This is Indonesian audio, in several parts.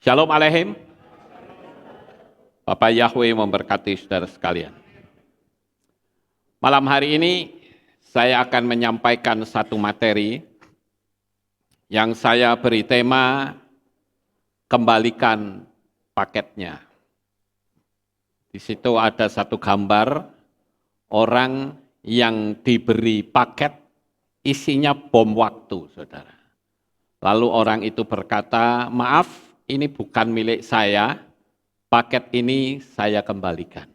Shalom Aleihim. Bapak Yahweh memberkati saudara sekalian. Malam hari ini saya akan menyampaikan satu materi yang saya beri tema kembalikan paketnya. Di situ ada satu gambar orang yang diberi paket isinya bom waktu, saudara. Lalu orang itu berkata, maaf, ini bukan milik saya, paket ini saya kembalikan.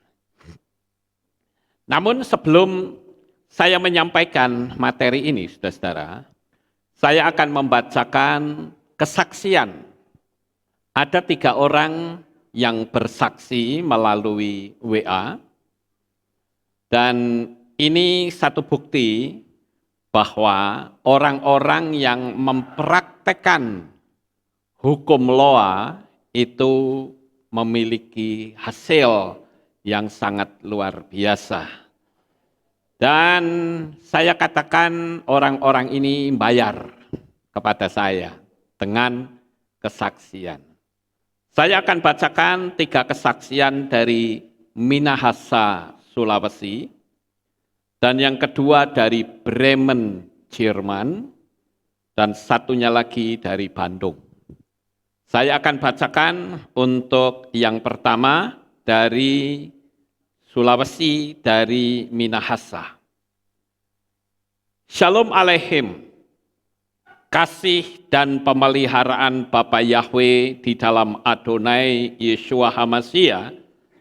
Namun sebelum saya menyampaikan materi ini, saudara-saudara, saya akan membacakan kesaksian. Ada 3 orang yang bersaksi melalui WA, dan ini satu bukti bahwa orang-orang yang mempraktekkan hukum Loa itu memiliki hasil yang sangat luar biasa. Dan saya katakan orang-orang ini bayar kepada saya dengan kesaksian. Saya akan bacakan 3 kesaksian dari Minahasa, Sulawesi, dan yang kedua dari Bremen, Jerman, dan satunya lagi dari Bandung. Saya akan bacakan untuk yang pertama dari Sulawesi, dari Minahasa. Shalom Aleihim. Kasih dan pemeliharaan Bapa Yahweh di dalam Adonai Yeshua HaMashiach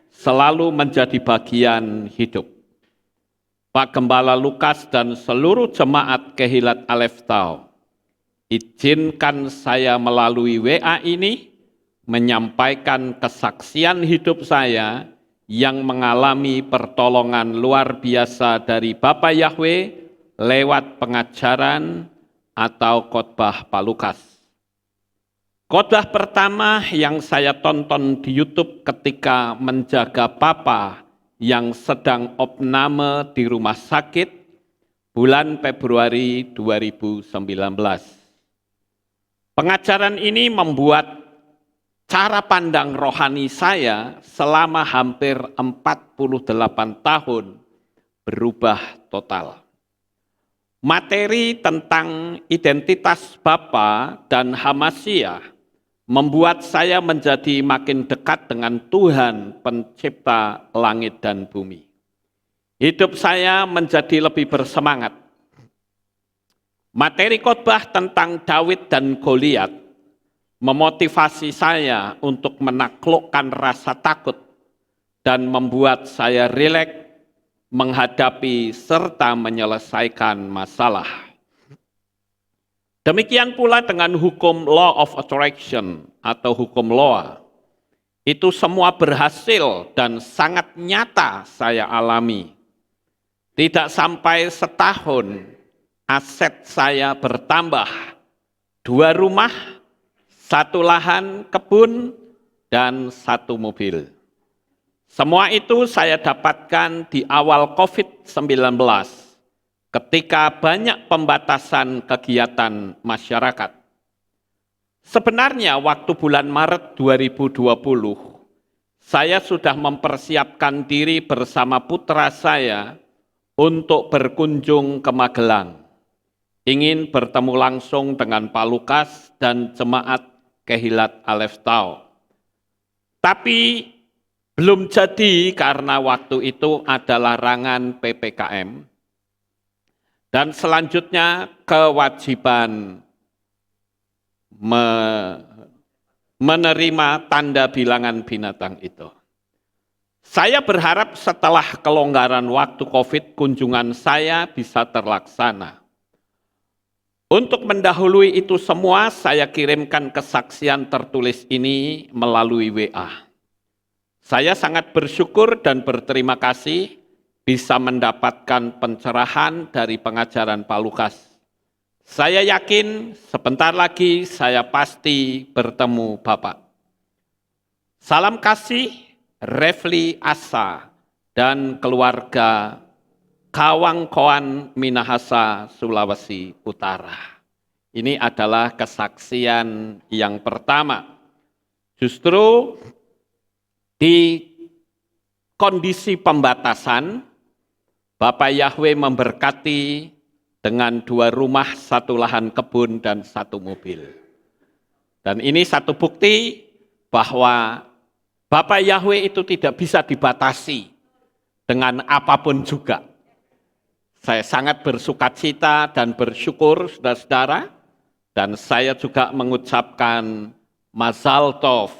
selalu menjadi bagian hidup. Pak Gembala Lukas dan seluruh jemaat Kehilat Alef Tau, izinkan saya melalui WA ini menyampaikan kesaksian hidup saya yang mengalami pertolongan luar biasa dari Bapa Yahweh lewat pengajaran atau khotbah Pak Lukas. Khotbah pertama yang saya tonton di YouTube ketika menjaga Papa yang sedang opname di rumah sakit bulan Februari 2019. Pengajaran ini membuat cara pandang rohani saya selama hampir 48 tahun berubah total. Materi tentang identitas Bapa dan HaMashiach membuat saya menjadi makin dekat dengan Tuhan pencipta langit dan bumi. Hidup saya menjadi lebih bersemangat. Materi khotbah tentang Daud dan Goliat memotivasi saya untuk menaklukkan rasa takut dan membuat saya rileks menghadapi serta menyelesaikan masalah. Demikian pula dengan hukum Law of Attraction atau hukum Loa. Itu semua berhasil dan sangat nyata saya alami. Tidak sampai setahun, aset saya bertambah, 2 rumah, 1 lahan kebun, dan 1 mobil. Semua itu saya dapatkan di awal COVID-19, ketika banyak pembatasan kegiatan masyarakat. Sebenarnya waktu bulan Maret 2020, saya sudah mempersiapkan diri bersama putra saya untuk berkunjung ke Magelang. Ingin bertemu langsung dengan Pak Lukas dan jemaat Kehilat Alef Tau. Tapi belum jadi karena waktu itu ada larangan PPKM. Dan selanjutnya kewajiban menerima tanda bilangan binatang itu. Saya berharap setelah kelonggaran waktu COVID, kunjungan saya bisa terlaksana. Untuk mendahului itu semua, saya kirimkan kesaksian tertulis ini melalui WA. Saya sangat bersyukur dan berterima kasih bisa mendapatkan pencerahan dari pengajaran Pak Lukas. Saya yakin sebentar lagi saya pasti bertemu Bapak. Salam kasih, Refli Asa dan keluarga Kawangkoan Minahasa, Sulawesi Utara. Ini adalah kesaksian yang pertama. Justru di kondisi pembatasan, Bapak Yahweh memberkati dengan 2 rumah, 1 lahan kebun, dan 1 mobil. Dan ini satu bukti bahwa Bapak Yahweh itu tidak bisa dibatasi dengan apapun juga. Saya sangat bersukacita dan bersyukur, saudara-saudara, dan saya juga mengucapkan Mazal Tov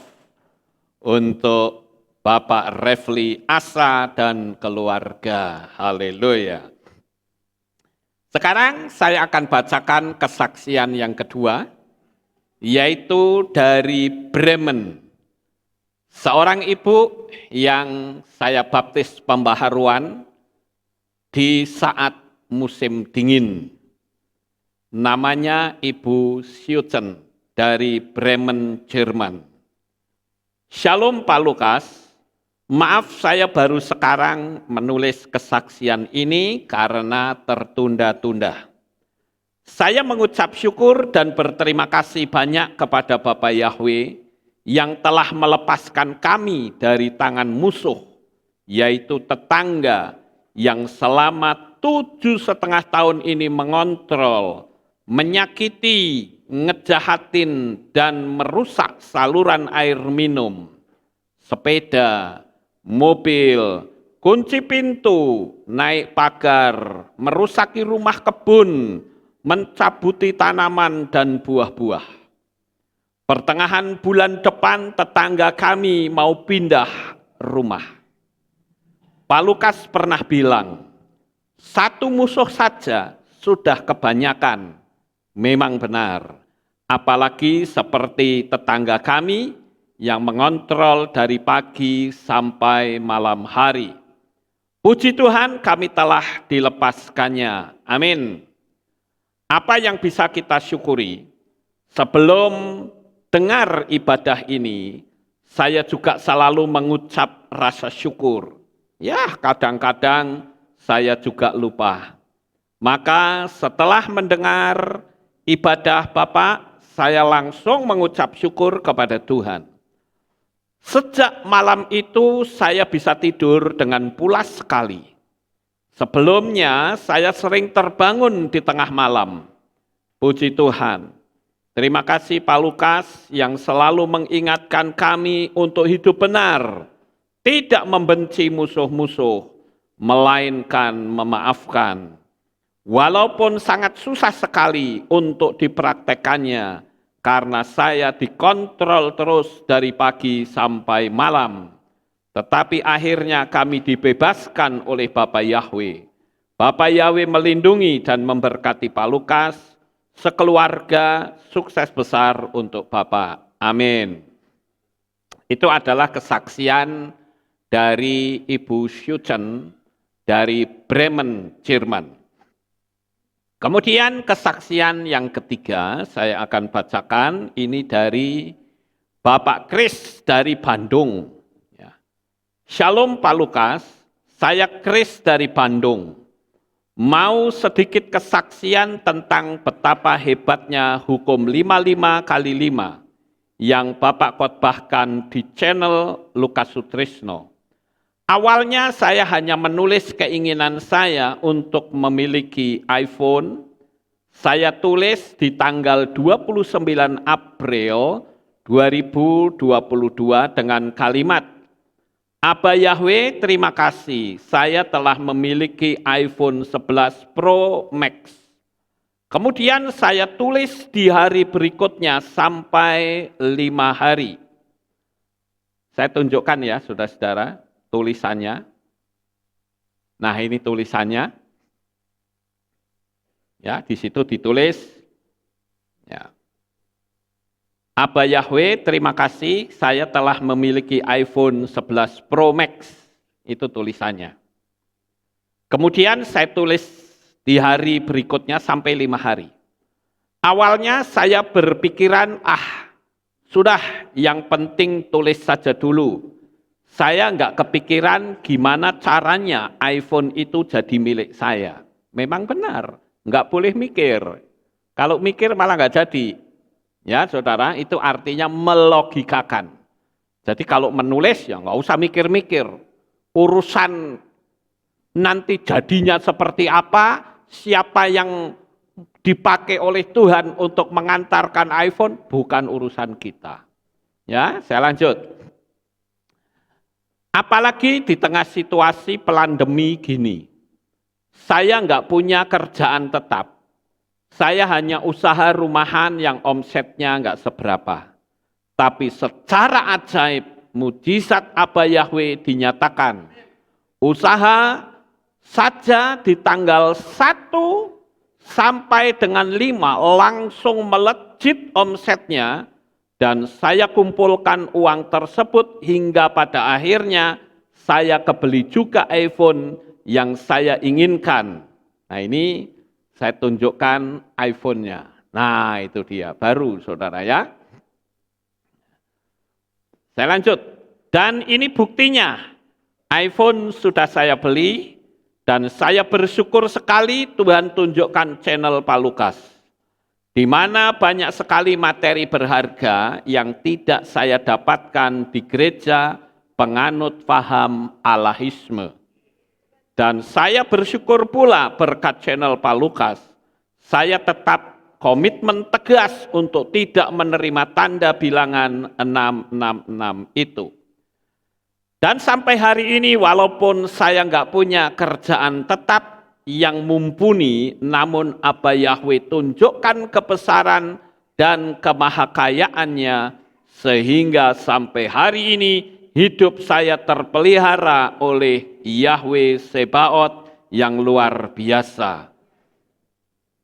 untuk Bapak Refli Asa dan keluarga. Haleluya. Sekarang saya akan bacakan kesaksian yang kedua, yaitu dari Bremen. Seorang ibu yang saya baptis pembaharuan di saat musim dingin. Namanya Ibu Schützen dari Bremen, Jerman. Shalom Pak Lukas, maaf saya baru sekarang menulis kesaksian ini karena tertunda-tunda. Saya mengucap syukur dan berterima kasih banyak kepada Bapak Yahweh yang telah melepaskan kami dari tangan musuh, yaitu tetangga yang selama 7,5 tahun ini mengontrol, menyakiti, ngejahatin, dan merusak saluran air minum, sepeda, mobil, kunci pintu, naik pagar, merusaki rumah kebun, mencabuti tanaman dan buah-buah. Pertengahan bulan depan tetangga kami mau pindah rumah. Pak Lukas pernah bilang, 1 musuh saja sudah kebanyakan. Memang benar, apalagi seperti tetangga kami yang mengontrol dari pagi sampai malam hari. Puji Tuhan kami telah dilepaskannya. Amin. Apa yang bisa kita syukuri? Sebelum dengar ibadah ini, saya juga selalu mengucap rasa syukur. Ya, kadang-kadang saya juga lupa. Maka setelah mendengar ibadah Bapak, saya langsung mengucap syukur kepada Tuhan. Sejak malam itu saya bisa tidur dengan pulas sekali. Sebelumnya saya sering terbangun di tengah malam. Puji Tuhan. Terima kasih Pak Lukas yang selalu mengingatkan kami untuk hidup benar, tidak membenci musuh-musuh, melainkan memaafkan. Walaupun sangat susah sekali untuk dipraktekannya, karena saya dikontrol terus dari pagi sampai malam. Tetapi akhirnya kami dibebaskan oleh Bapak Yahweh. Bapak Yahweh melindungi dan memberkati Pak Lukas, sekeluarga, sukses besar untuk Bapak. Amin. Itu adalah kesaksian dari Ibu Schützen dari Bremen, Jerman. Kemudian kesaksian yang ketiga saya akan bacakan, ini dari Bapak Kris dari Bandung. Shalom Pak Lukas, saya Kris dari Bandung. Mau sedikit kesaksian tentang betapa hebatnya hukum 55x5 yang Bapak khotbahkan di channel Lukas Sutrisno. Awalnya saya hanya menulis keinginan saya untuk memiliki iPhone. Saya tulis di tanggal 29 April 2022 dengan kalimat, Aba Yahweh, terima kasih, saya telah memiliki iPhone 11 Pro Max. Kemudian saya tulis di hari berikutnya sampai 5 hari. Saya tunjukkan ya, saudara-saudara, tulisannya. Nah, ini tulisannya. Ya, di situ ditulis. Ya. Aba Yahweh, terima kasih, saya telah memiliki iPhone 11 Pro Max. Itu tulisannya. Kemudian saya tulis di hari berikutnya sampai 5 hari. Awalnya saya berpikiran, sudah yang penting tulis saja dulu. Saya nggak kepikiran gimana caranya iPhone itu jadi milik saya. Memang benar, nggak boleh mikir. Kalau mikir malah nggak jadi. Ya saudara, itu artinya melogikakan. Jadi kalau menulis ya nggak usah mikir-mikir. Urusan nanti jadinya seperti apa, siapa yang dipakai oleh Tuhan untuk mengantarkan iPhone, bukan urusan kita. Ya, saya lanjut. Apalagi di tengah situasi pandemi gini. Saya nggak punya kerjaan tetap. Saya hanya usaha rumahan yang omsetnya nggak seberapa. Tapi secara ajaib, mujizat Aba Yahweh dinyatakan. Usaha saja di tanggal 1 sampai dengan 5 langsung melejit omsetnya. Dan saya kumpulkan uang tersebut hingga pada akhirnya saya kebeli juga iPhone yang saya inginkan. Nah ini saya tunjukkan iPhone-nya. Nah itu dia, baru saudara ya. Saya lanjut, dan ini buktinya, iPhone sudah saya beli, dan saya bersyukur sekali Tuhan tunjukkan channel Pak Lukas, di mana banyak sekali materi berharga yang tidak saya dapatkan di gereja penganut paham Allahisme. Dan saya bersyukur pula berkat channel Pak Lukas, saya tetap komitmen tegas untuk tidak menerima tanda bilangan 666 itu. Dan sampai hari ini walaupun saya nggak punya kerjaan tetap yang mumpuni, namun Aba Yahweh tunjukkan kebesaran dan kemahakayaannya sehingga sampai hari ini hidup saya terpelihara oleh Yahweh Sebaot yang luar biasa.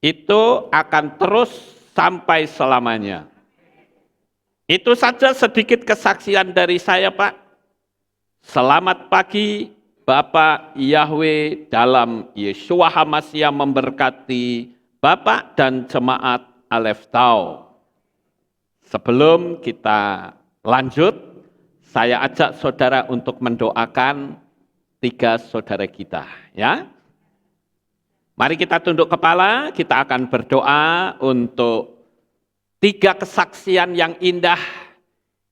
Itu akan terus sampai selamanya. Itu saja sedikit kesaksian dari saya, Pak. Selamat pagi, Bapak Yahweh dalam Yeshua HaMashiach memberkati Bapak dan jemaat Aleph Tau. Sebelum kita lanjut, saya ajak saudara untuk mendoakan 3 saudara kita, ya. Mari kita tunduk kepala, kita akan berdoa untuk 3 kesaksian yang indah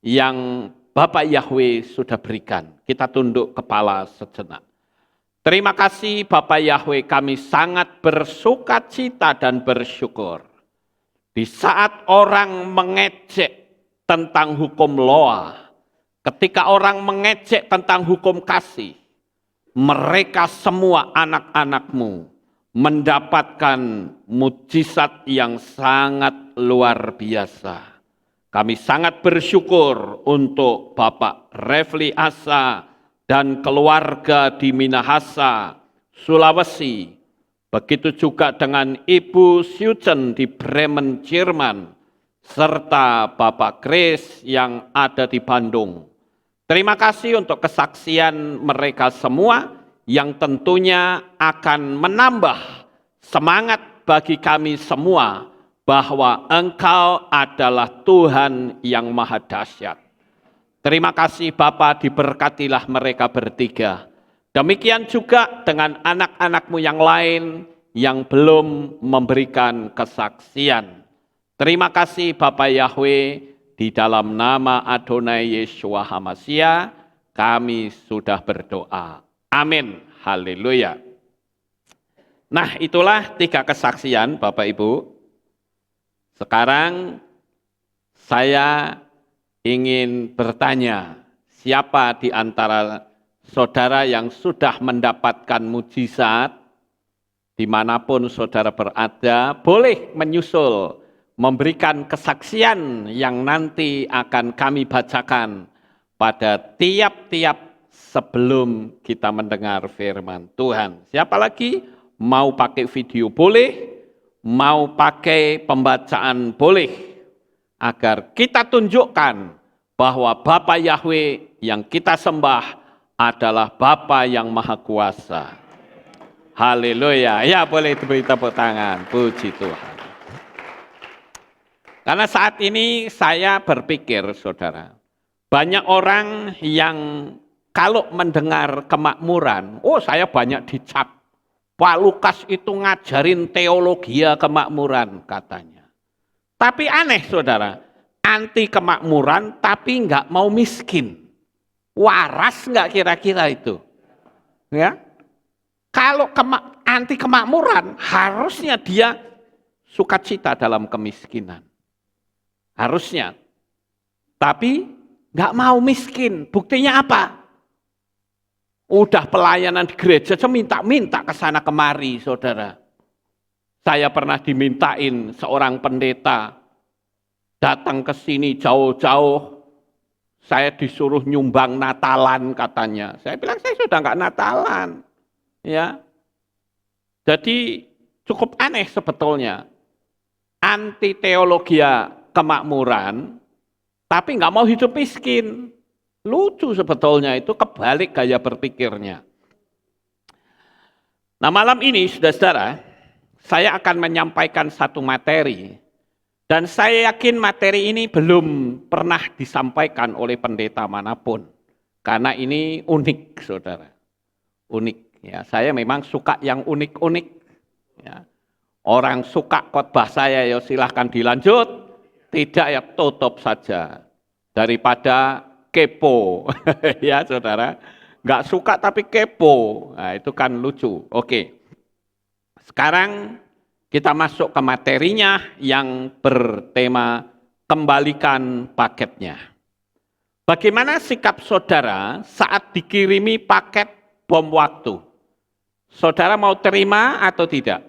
yang Bapak Yahweh sudah berikan. Kita tunduk kepala sejenak. Terima kasih Bapak Yahweh, kami sangat bersukacita dan bersyukur. Di saat orang mengejek tentang hukum Noah, ketika orang mengejek tentang hukum kasih, mereka semua anak-anak-Mu mendapatkan mujizat yang sangat luar biasa. Kami sangat bersyukur untuk Bapak Refli Asa dan keluarga di Minahasa, Sulawesi. Begitu juga dengan Ibu Syuchen di Bremen, Jerman, serta Bapak Chris yang ada di Bandung. Terima kasih untuk kesaksian mereka semua, yang tentunya akan menambah semangat bagi kami semua bahwa Engkau adalah Tuhan yang maha dahsyat. Terima kasih Bapa, diberkatilah mereka bertiga. Demikian juga dengan anak-anak-Mu yang lain yang belum memberikan kesaksian. Terima kasih Bapak Yahweh, di dalam nama Adonai Yeshua HaMashiach kami sudah berdoa. Amin. Haleluya. Nah, itulah 3 kesaksian Bapak Ibu. Sekarang saya ingin bertanya, siapa di antara saudara yang sudah mendapatkan mujizat, dimanapun saudara berada, boleh menyusul, memberikan kesaksian yang nanti akan kami bacakan pada tiap-tiap sebelum kita mendengar firman Tuhan. Siapa lagi? Mau pakai video boleh, mau pakai pembacaan boleh, agar kita tunjukkan bahwa Bapa Yahweh yang kita sembah adalah Bapa yang Maha Kuasa. Haleluya. Ya, boleh diberi tepuk tangan. Puji Tuhan. Karena saat ini saya berpikir, saudara, banyak orang yang kalau mendengar kemakmuran, oh saya banyak dicap. Pak Lukas itu ngajarin teologi kemakmuran katanya. Tapi aneh saudara, anti kemakmuran tapi nggak mau miskin. Waras nggak kira-kira itu? Ya, kalau anti kemakmuran, harusnya dia sukacita dalam kemiskinan. Harusnya. Tapi nggak mau miskin. Buktinya apa? Udah pelayanan di gereja, saya minta-minta ke sana kemari, saudara. Saya pernah dimintain seorang pendeta datang ke sini jauh-jauh. Saya disuruh nyumbang Natalan katanya. Saya bilang saya sudah nggak Natalan. Ya, jadi cukup aneh sebetulnya. Anti teologia kemakmuran, tapi nggak mau hidup miskin. Lucu sebetulnya itu, kebalik gaya berpikirnya. Nah, malam ini saudara-saudara, saya akan menyampaikan satu materi. Dan saya yakin materi ini belum pernah disampaikan oleh pendeta manapun. Karena ini unik, saudara. Unik. Ya, saya memang suka yang unik-unik. Ya. Orang suka khotbah saya, ya silahkan dilanjut. Tidak, ya tutup saja. Daripada kepo. Ya, saudara. Nggak suka tapi kepo. Nah, itu kan lucu. Oke. Sekarang kita masuk ke materinya yang bertema kembalikan paketnya. Bagaimana sikap saudara saat dikirimi paket bom waktu? Saudara mau terima atau tidak?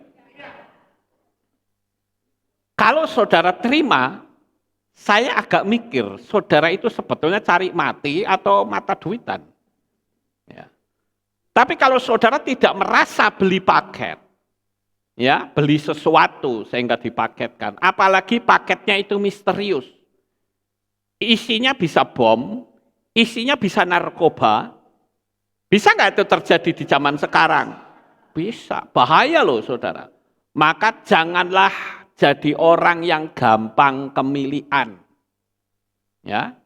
Kalau saudara terima, saya agak mikir, saudara itu sebetulnya cari mati atau mata duitan. Ya. Tapi kalau saudara tidak merasa beli paket, ya, beli sesuatu sehingga dipaketkan, apalagi paketnya itu misterius. Isinya bisa bom, isinya bisa narkoba. Bisa nggak itu terjadi di zaman sekarang? Bisa, bahaya loh saudara. Maka janganlah jadi orang yang gampang kemilian. Ya.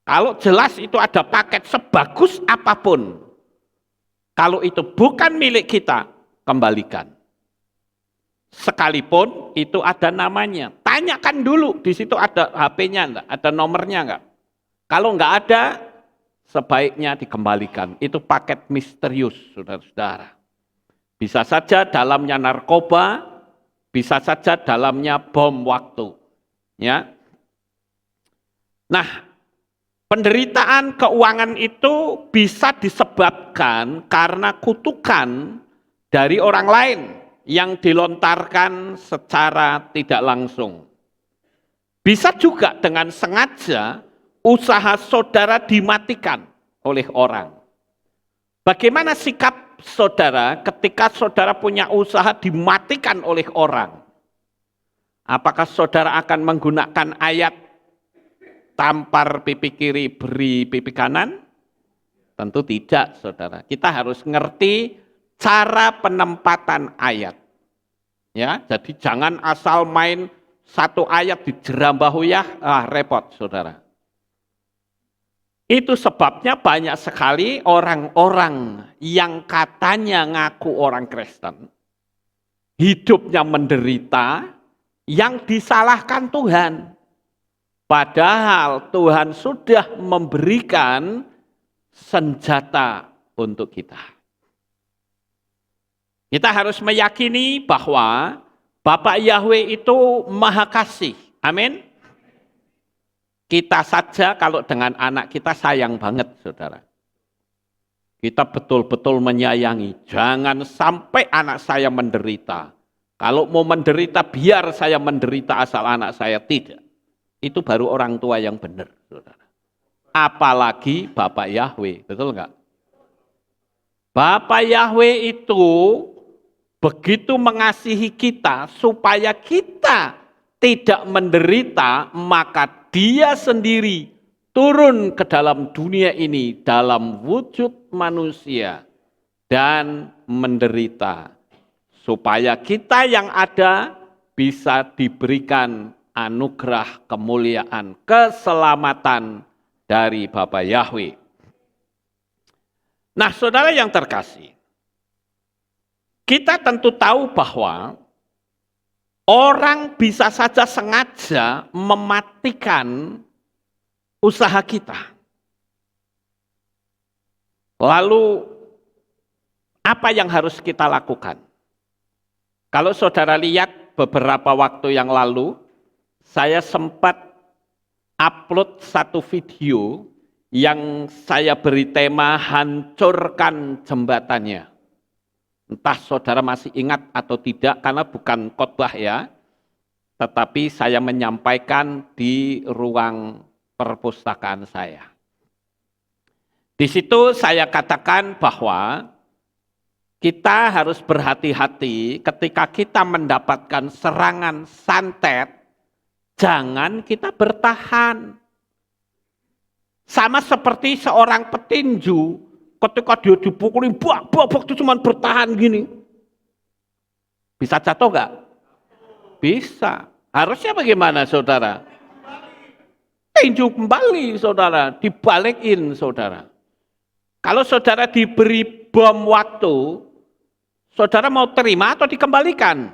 Kalau jelas itu ada paket sebagus apapun, kalau itu bukan milik kita, kembalikan. Sekalipun itu ada namanya. Tanyakan dulu, di situ ada HP-nya enggak, ada nomornya enggak. Kalau enggak ada, sebaiknya dikembalikan. Itu paket misterius, saudara-saudara. Bisa saja dalamnya narkoba, bisa saja dalamnya bom waktu. Ya. Nah, penderitaan keuangan itu bisa disebabkan karena kutukan dari orang lain yang dilontarkan secara tidak langsung. Bisa juga dengan sengaja usaha saudara dimatikan oleh orang. Bagaimana sikap saudara ketika saudara punya usaha dimatikan oleh orang? Apakah saudara akan menggunakan ayat tampar pipi kiri, beri pipi kanan? Tentu tidak, saudara. Kita harus ngerti cara penempatan ayat. Ya, jadi jangan asal main satu ayat dijerambahuyah, repot, saudara. Itu sebabnya banyak sekali orang-orang yang katanya ngaku orang Kristen, hidupnya menderita, yang disalahkan Tuhan. Padahal Tuhan sudah memberikan senjata untuk kita. Kita harus meyakini bahwa Bapak Yahweh itu Maha Kasih. Amin. Kita saja kalau dengan anak kita sayang banget, saudara. Kita betul-betul menyayangi. Jangan sampai anak saya menderita. Kalau mau menderita, biar saya menderita asal anak saya tidak. Itu baru orang tua yang benar, saudara. Apalagi Bapak Yahweh, betul enggak? Bapak Yahweh itu begitu mengasihi kita supaya kita tidak menderita, maka Dia sendiri turun ke dalam dunia ini dalam wujud manusia dan menderita. Supaya kita yang ada bisa diberikan anugerah kemuliaan, keselamatan dari Bapa Yahweh. Nah, saudara yang terkasih, kita tentu tahu bahwa orang bisa saja sengaja mematikan usaha kita. Lalu apa yang harus kita lakukan? Kalau saudara lihat beberapa waktu yang lalu, saya sempat upload satu video yang saya beri tema hancurkan jembatannya. Entah saudara masih ingat atau tidak, karena bukan khotbah ya, tetapi saya menyampaikan di ruang perpustakaan saya. Di situ saya katakan bahwa kita harus berhati-hati ketika kita mendapatkan serangan santet, jangan kita bertahan. Sama seperti seorang petinju, ketika dia dipukulin, bak itu cuma bertahan gini. Bisa jatuh nggak? Bisa. Harusnya bagaimana saudara? Tinju kembali saudara, dibalikin saudara. Kalau saudara diberi bom waktu, saudara mau terima atau dikembalikan?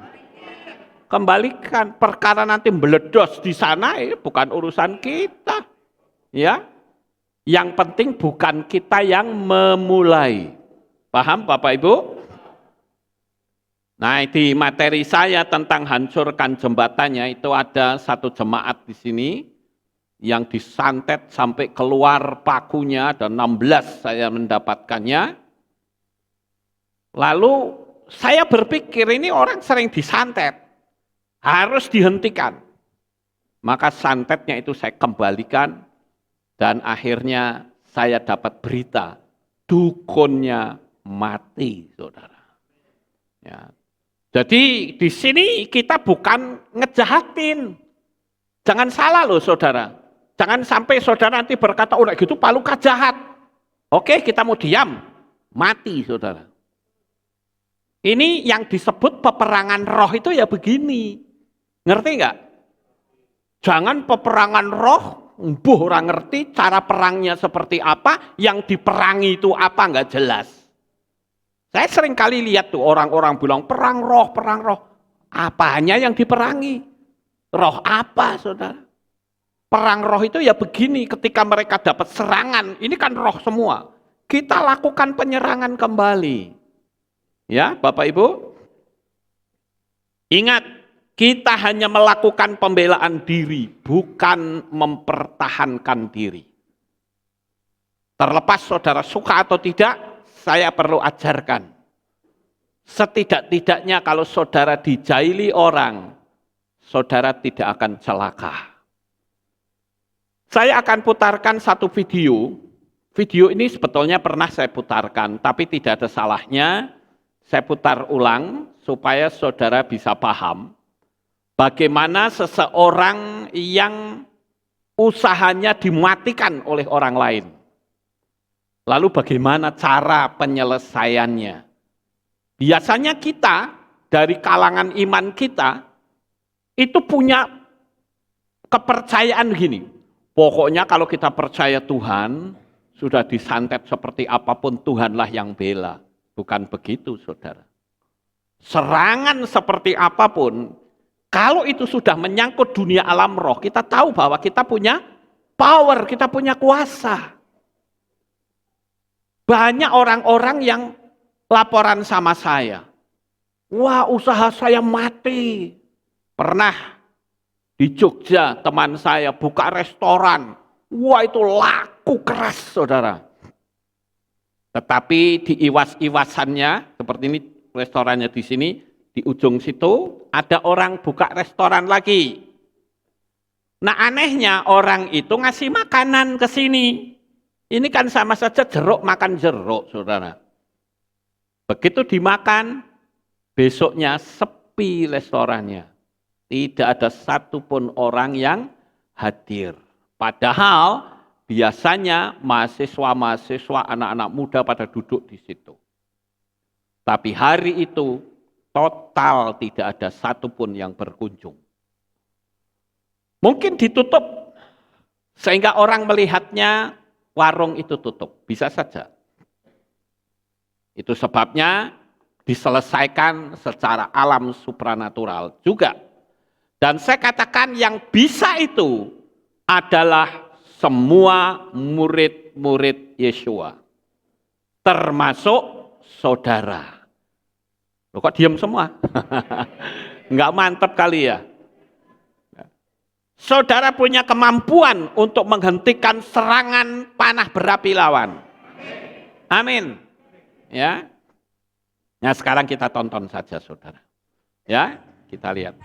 Kembalikan. Perkara nanti meledos di sana bukan urusan kita. Ya. Yang penting bukan kita yang memulai. Paham Bapak Ibu? Nah, di materi saya tentang hancurkan jembatannya itu ada satu jemaat di sini yang disantet sampai keluar pakunya, ada 16 saya mendapatkannya. Lalu saya berpikir ini orang sering disantet, harus dihentikan. Maka santetnya itu saya kembalikan dan akhirnya saya dapat berita, dukunnya mati, saudara. Ya. Jadi di sini kita bukan ngejahatin. Jangan salah loh saudara. Jangan sampai saudara nanti berkata, udah gitu Paluka jahat. Oke, kita mau diam. Mati saudara. Ini yang disebut peperangan roh itu ya begini. Ngerti nggak? Jangan peperangan roh, orang ngerti cara perangnya seperti apa, yang diperangi itu apa nggak jelas. Saya sering kali lihat tuh orang-orang bilang perang roh, perang roh. Apanya yang diperangi? Roh apa saudara? Perang roh itu ya begini, ketika mereka dapat serangan, ini kan roh semua. Kita lakukan penyerangan kembali. Ya Bapak Ibu, ingat, kita hanya melakukan pembelaan diri, bukan mempertahankan diri. Terlepas saudara suka atau tidak, saya perlu ajarkan. Setidak-tidaknya kalau saudara dijaili orang, saudara tidak akan celaka. Saya akan putarkan satu video. Video ini sebetulnya pernah saya putarkan, tapi tidak ada salahnya. Saya putar ulang supaya saudara bisa paham bagaimana seseorang yang usahanya dimatikan oleh orang lain. Lalu bagaimana cara penyelesaiannya? Biasanya kita dari kalangan iman kita itu punya kepercayaan gini. Pokoknya kalau kita percaya Tuhan, sudah disantet seperti apapun Tuhanlah yang bela. Bukan begitu saudara. Serangan seperti apapun, kalau itu sudah menyangkut dunia alam roh, kita tahu bahwa kita punya power, kita punya kuasa. Banyak orang-orang yang laporan sama saya. Wah, usaha saya mati. Pernah di Jogja teman saya buka restoran. Wah, itu laku keras saudara. Tetapi di iwas-iwasannya, seperti ini restorannya di sini, di ujung situ ada orang buka restoran lagi. Nah anehnya orang itu ngasih makanan ke sini. Ini kan sama saja jeruk makan jeruk saudara. Begitu dimakan, besoknya sepi restorannya. Tidak ada satupun orang yang hadir. Padahal biasanya mahasiswa-mahasiswa, anak-anak muda pada duduk di situ. Tapi hari itu total tidak ada satupun yang berkunjung. Mungkin ditutup sehingga orang melihatnya warung itu tutup. Bisa saja. Itu sebabnya diselesaikan secara alam supranatural juga. Dan saya katakan yang bisa itu adalah semua murid-murid Yesua. termasuk saudara. Loh, kok diam semua? Enggak mantap kali ya? Saudara punya kemampuan untuk menghentikan serangan panah berapi lawan. Amin. Ya. Nah, sekarang kita tonton saja, saudara. Ya, kita lihat.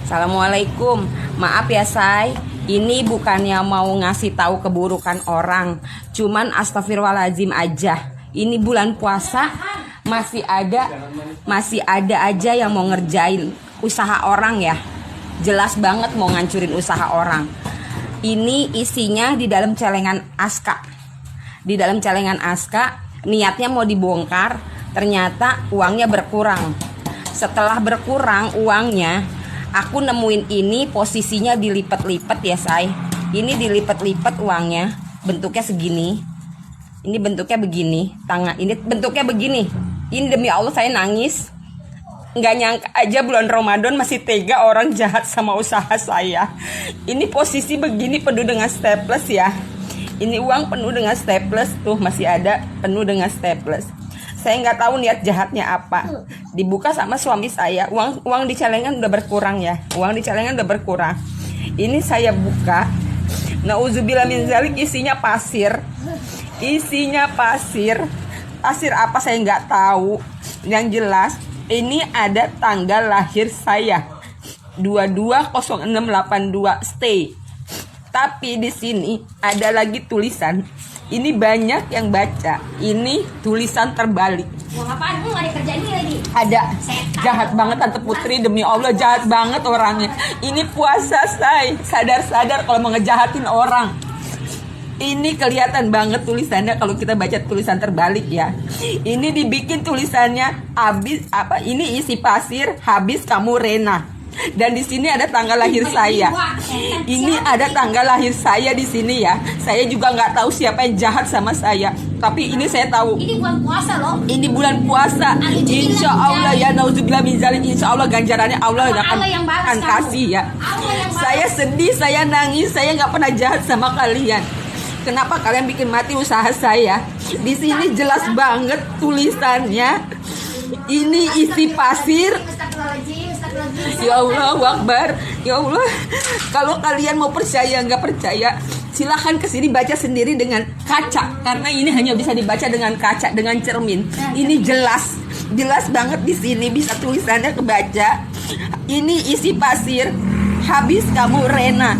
Assalamualaikum. Maaf ya, Say. Ini bukannya mau ngasih tahu keburukan orang, cuman astagfirullahaladzim aja. Ini bulan puasa masih ada aja yang mau ngerjain usaha orang ya. Jelas banget mau ngancurin usaha orang. Ini isinya di dalam celengan Aska. Di dalam celengan Aska, niatnya mau dibongkar, ternyata uangnya berkurang. Setelah berkurang uangnya, aku nemuin ini posisinya dilipat-lipat ya, Say. Ini dilipat-lipat uangnya, bentuknya segini. Ini bentuknya begini, tangan ini bentuknya begini. Ini demi Allah saya nangis. Nggak nyangka aja bulan Ramadan masih tega orang jahat sama usaha saya. Ini posisi begini penuh dengan staples ya. Ini uang penuh dengan staples, tuh masih ada penuh dengan staples. Saya nggak tahu niat jahatnya apa. Dibuka sama suami saya, uang di celengan udah berkurang ya. Uang di celengan udah berkurang. Ini saya buka. Nauzubillah min zalik, isinya pasir. Isinya pasir. Pasir apa saya nggak tahu. Yang jelas ini ada tanggal lahir saya. 220682 stay. Tapi di sini ada lagi tulisan. Ini banyak yang baca. Ini tulisan terbalik. Apaan? Lu gak dikerjain lagi? Ada. Jahat banget Tante Putri, demi Allah jahat banget orangnya. Ini puasa, Say. Sadar-sadar kalau mau ngejahatin orang. Ini kelihatan banget tulisannya kalau kita baca tulisan terbalik ya. Ini dibikin tulisannya habis apa? Ini isi pasir, habis kamu Rena. Dan di sini ada tanggal lahir saya. Ini ada tanggal lahir saya di sini ya. Saya juga nggak tahu siapa yang jahat sama saya. Tapi ini saya tahu. Ini bulan puasa loh. Ini bulan puasa. Insya Allah ya, nauzubillah min zalik. Insya Allah ganjarannya Allah akan kasih ya. Saya sedih, saya nangis, saya nggak pernah jahat sama kalian. Kenapa kalian bikin mati usaha saya? Di sini jelas banget tulisannya. Ini isi pasir. Ya Allah Akbar. Ya Allah. Kalau kalian mau percaya nggak percaya, silahkan kesini baca sendiri dengan kaca. Karena ini hanya bisa dibaca dengan kaca, dengan cermin. Ini jelas banget di sini bisa tulisannya kebaca. Ini isi pasir. Habis kamu Rena.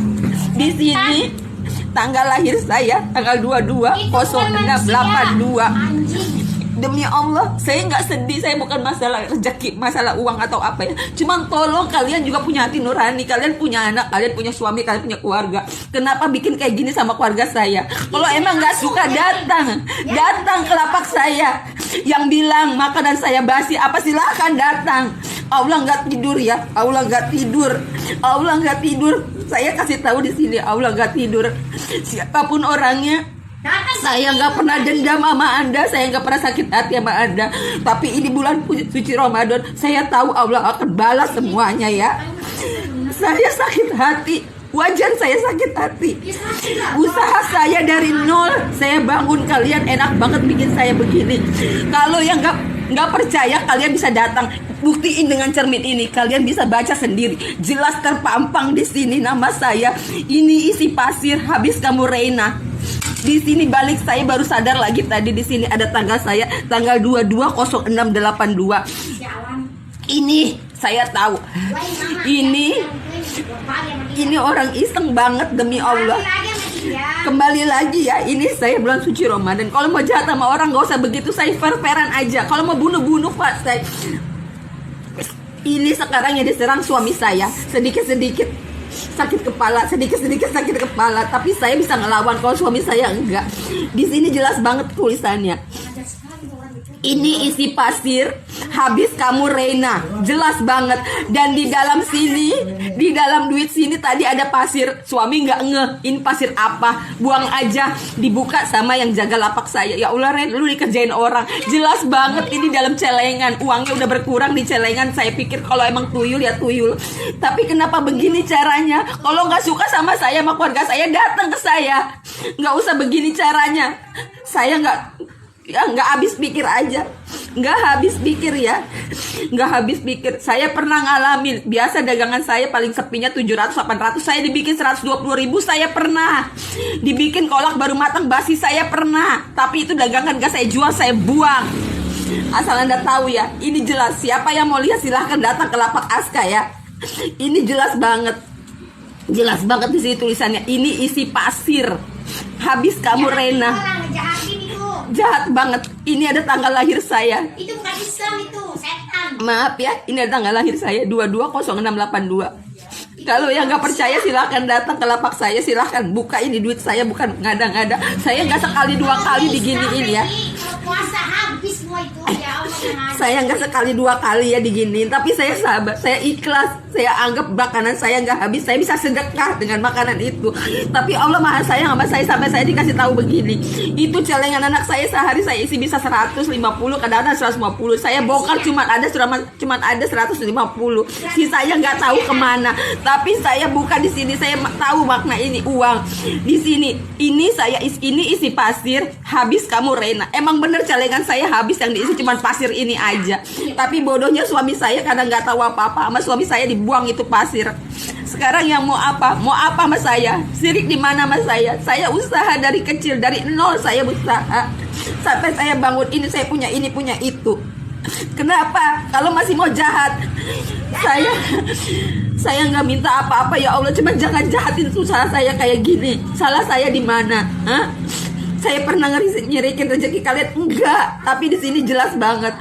Di sini tanggal lahir saya tanggal 22/06/82. Demi Allah, saya nggak sedih. Saya bukan masalah rezeki, masalah uang atau apa ya. Cuman tolong kalian juga punya hati nurani. Kalian punya anak, kalian punya suami, kalian punya keluarga. Kenapa bikin kayak gini sama keluarga saya? Kalau emang nggak suka datang ke lapak saya. Yang bilang makanan saya basi, apa silahkan datang. Allah nggak tidur ya. Allah nggak tidur. Saya kasih tahu di sini, Allah nggak tidur. Siapapun orangnya. Saya nggak pernah dendam sama Anda, saya nggak pernah sakit hati sama Anda. Tapi ini bulan suci Ramadan, saya tahu Allah akan balas semuanya ya. Saya sakit hati, wajar saya sakit hati. Usaha saya dari nol, saya bangun, kalian enak banget bikin saya begini. Kalau yang nggak percaya, kalian bisa datang. Buktiin dengan cermin ini, kalian bisa baca sendiri. Jelas terpampang di sini nama saya. Ini isi pasir, habis kamu Reina. Di sini balik saya baru sadar lagi tadi di sini ada tanggal saya tanggal 22/06/82. Ini saya tahu. Ini orang iseng banget demi Allah. Kembali lagi ya, ini saya bulan suci Ramadan. Kalau mau jahat sama orang nggak usah begitu, saya fair-fairan aja. Kalau mau bunuh Pak, saya. Ini sekarang yang diserang suami saya sedikit-sedikit sakit kepala, sedikit-sedikit sakit kepala, tapi saya bisa ngelawan. Kalau suami saya enggak. Di sini jelas banget tulisannya. Ini isi pasir, habis kamu Reina. Jelas banget. Dan di dalam sini, di dalam duit sini tadi ada pasir. Suami nggak ngeh, ini pasir apa? Buang aja. Dibuka sama yang jaga lapak saya. Ya Allah Ren, lu dikerjain orang. Jelas banget ini dalam celengan. Uangnya udah berkurang di celengan. Saya pikir kalau emang tuyul ya tuyul. Tapi kenapa begini caranya? Kalau nggak suka sama saya, sama keluarga saya, datang ke saya. Nggak usah begini caranya. Saya nggak Ya nggak habis pikir aja, nggak habis pikir ya, nggak habis pikir. Saya pernah ngalamin, biasa dagangan saya paling sepinya 700-800, saya dibikin 120.000, saya pernah dibikin kolak baru matang basi, saya pernah. Tapi itu dagangan gak saya jual, saya buang. Asal Anda tahu ya, ini jelas. Siapa yang mau lihat silahkan datang ke Lapak Aska ya. Ini jelas banget, jelas banget di sini tulisannya. Ini isi pasir. Habis kamu Rena. Orang ngejahatin itu. Jahat banget. Ini ada tanggal lahir saya. Itu bukan Islam itu, setan. Maaf ya, ini ada tanggal lahir saya 220682. Kalau yang nggak percaya silahkan datang ke lapak saya, silahkan buka, ini duit saya, bukan ngada-ngada. Saya nggak sekali dua kali diginiin ya. Kalau puasa habis semua itu, ya Allah yang ada. Saya nggak sekali dua kali ya diginiin, tapi saya sabar, saya ikhlas, saya anggap makanan saya nggak habis, saya bisa sedekah dengan makanan itu. Tapi Allah Maha Sayang sama saya sampai saya dikasih tahu begini. Itu celengan anak saya sehari saya isi bisa 150, kadang-kadang 150. Saya bongkar cuma ada 150, sisanya nggak tahu kemana. Tapi saya buka di sini, saya tahu makna ini uang. Di sini, ini isi pasir, habis kamu Rena. Emang bener celengan saya habis, yang diisi cuma pasir ini aja. Tapi bodohnya suami saya kadang nggak tahu apa-apa, sama suami saya dibuang itu pasir. Sekarang yang mau apa? Mau apa sama saya? Sirik di mana sama saya? Saya usaha dari kecil, dari nol saya usaha. Sampai saya bangun ini, saya punya ini, punya itu. Kenapa? Kalau masih mau jahat, saya nggak minta apa-apa ya Allah, cuma jangan jahatin usaha saya kayak gini. Salah saya di mana? Hah? Saya pernah nyerikin rezeki kalian? Enggak, tapi di sini jelas banget.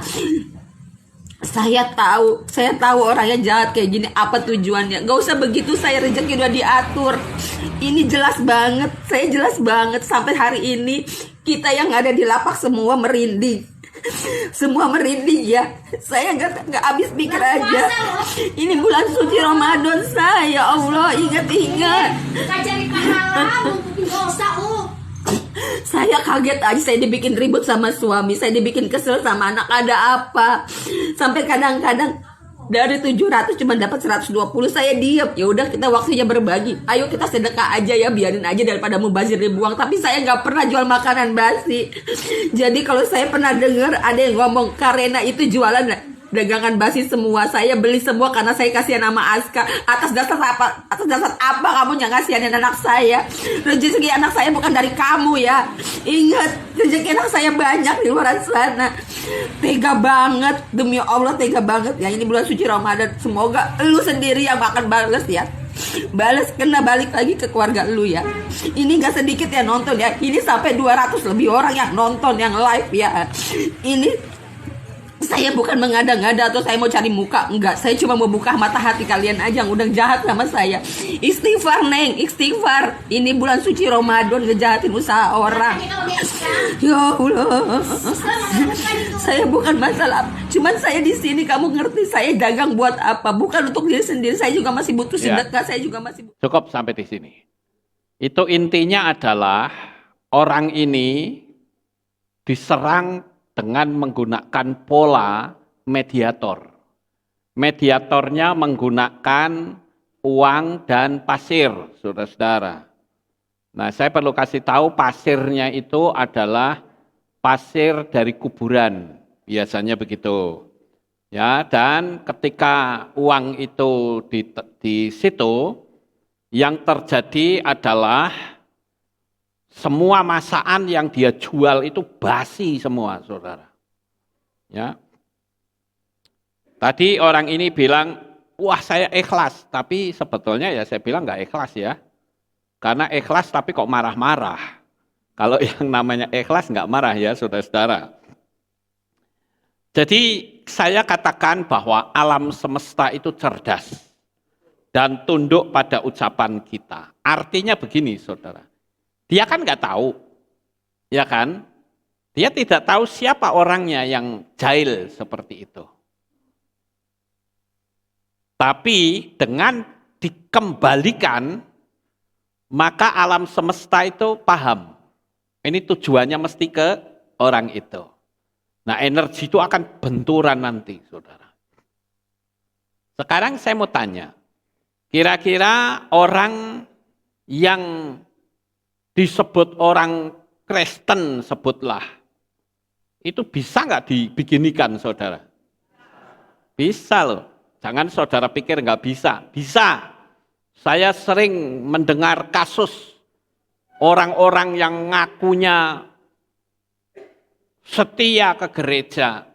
Saya tahu orang yang jahat kayak gini apa tujuannya. Gak usah begitu, saya rezeki udah diatur. Ini jelas banget, saya jelas banget. Sampai hari ini kita yang ada di lapak semua merinding. Semua merinding ya. Saya nggak habis pikir aja. Ini bulan suci Ramadan saya, Allah, ingat-ingat. Bukan cari pahala, mungkin dosa, Saya kaget aja, saya dibikin ribut sama suami, saya dibikin kesel sama anak, ada apa? Sampai kadang-kadang dari 700 cuma dapat 120, saya diem. Ya udah, kita waktunya berbagi. Ayo kita sedekah aja ya, biarin aja daripada mubazir dibuang. Tapi saya nggak pernah jual makanan basi. Jadi kalau saya pernah dengar ada yang ngomong Karena itu jualan dagangan basi semua, saya beli semua karena saya kasihan nama Aska. Atas dasar apa? Atas dasar apa kamu yang kasihanin anak saya? Rezeki anak saya bukan dari kamu ya. Ingat, rezeki anak saya banyak di luar sana. Tega banget, demi Allah tega banget ya. Ini bulan suci Ramadan, semoga lu sendiri yang akan balas ya. Balas, kena balik lagi ke keluarga lu ya. Ini gak sedikit ya nonton ya. Ini sampai 200 lebih orang yang nonton, yang live ya. Ini saya bukan mengada-ngada atau saya mau cari muka, enggak. Saya cuma mau buka mata hati kalian aja yang udah jahat sama saya. Istighfar Neng, istighfar. Ini bulan suci Ramadan, ngejahatin usaha orang. Ya Allah. Saya bukan masalah, cuman saya di sini, kamu ngerti saya dagang buat apa? Bukan untuk diri sendiri, saya juga masih butuh sedekah, saya juga masih butuh. Cukup sampai di sini. Itu intinya adalah orang ini diserang dengan menggunakan pola mediator. Mediatornya menggunakan uang dan pasir, saudara-saudara. Nah, saya perlu kasih tahu pasirnya itu adalah pasir dari kuburan, biasanya begitu. Ya, dan ketika uang itu di situ, yang terjadi adalah semua masakan yang dia jual itu basi semua, saudara. Ya. Tadi orang ini bilang, wah saya ikhlas, tapi sebetulnya ya saya bilang nggak ikhlas ya. Karena ikhlas tapi kok marah-marah. Kalau yang namanya ikhlas nggak marah ya, saudara-saudara. Jadi saya katakan bahwa alam semesta itu cerdas dan tunduk pada ucapan kita. Artinya begini, saudara. Dia kan nggak tahu, ya kan? Dia tidak tahu siapa orangnya yang jahil seperti itu. Tapi dengan dikembalikan, maka alam semesta itu paham. Ini tujuannya mesti ke orang itu. Nah, energi itu akan benturan nanti, saudara. Sekarang saya mau tanya, kira-kira orang yang disebut orang Kristen, sebutlah, Itu bisa nggak dibikinikan, saudara? Bisa loh. Jangan saudara pikir nggak bisa. Bisa. Saya sering mendengar kasus orang-orang yang ngakunya setia ke gereja,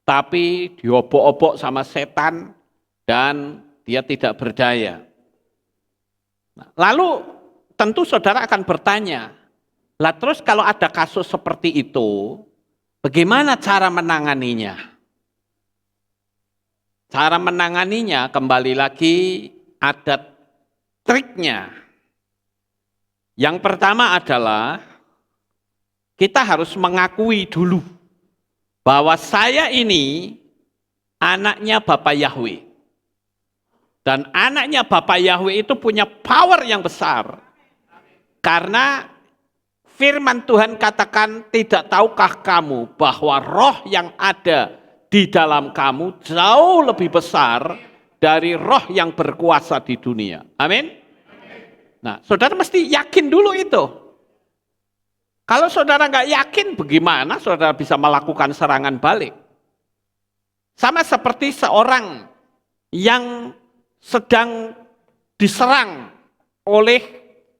tapi diobok-obok sama setan dan dia tidak berdaya. Lalu tentu saudara akan bertanya, lah terus kalau ada kasus seperti itu, bagaimana cara menanganinya? Cara menanganinya kembali lagi ada triknya. Yang pertama adalah kita harus mengakui dulu bahwa saya ini anaknya Bapak Yahweh. Dan anaknya Bapak Yahweh itu punya power yang besar. Karena firman Tuhan katakan, tidak tahukah kamu bahwa roh yang ada di dalam kamu jauh lebih besar dari roh yang berkuasa di dunia. Amin. Nah, saudara mesti yakin dulu itu. Kalau saudara nggak yakin, bagaimana saudara bisa melakukan serangan balik? Sama seperti seorang yang sedang diserang oleh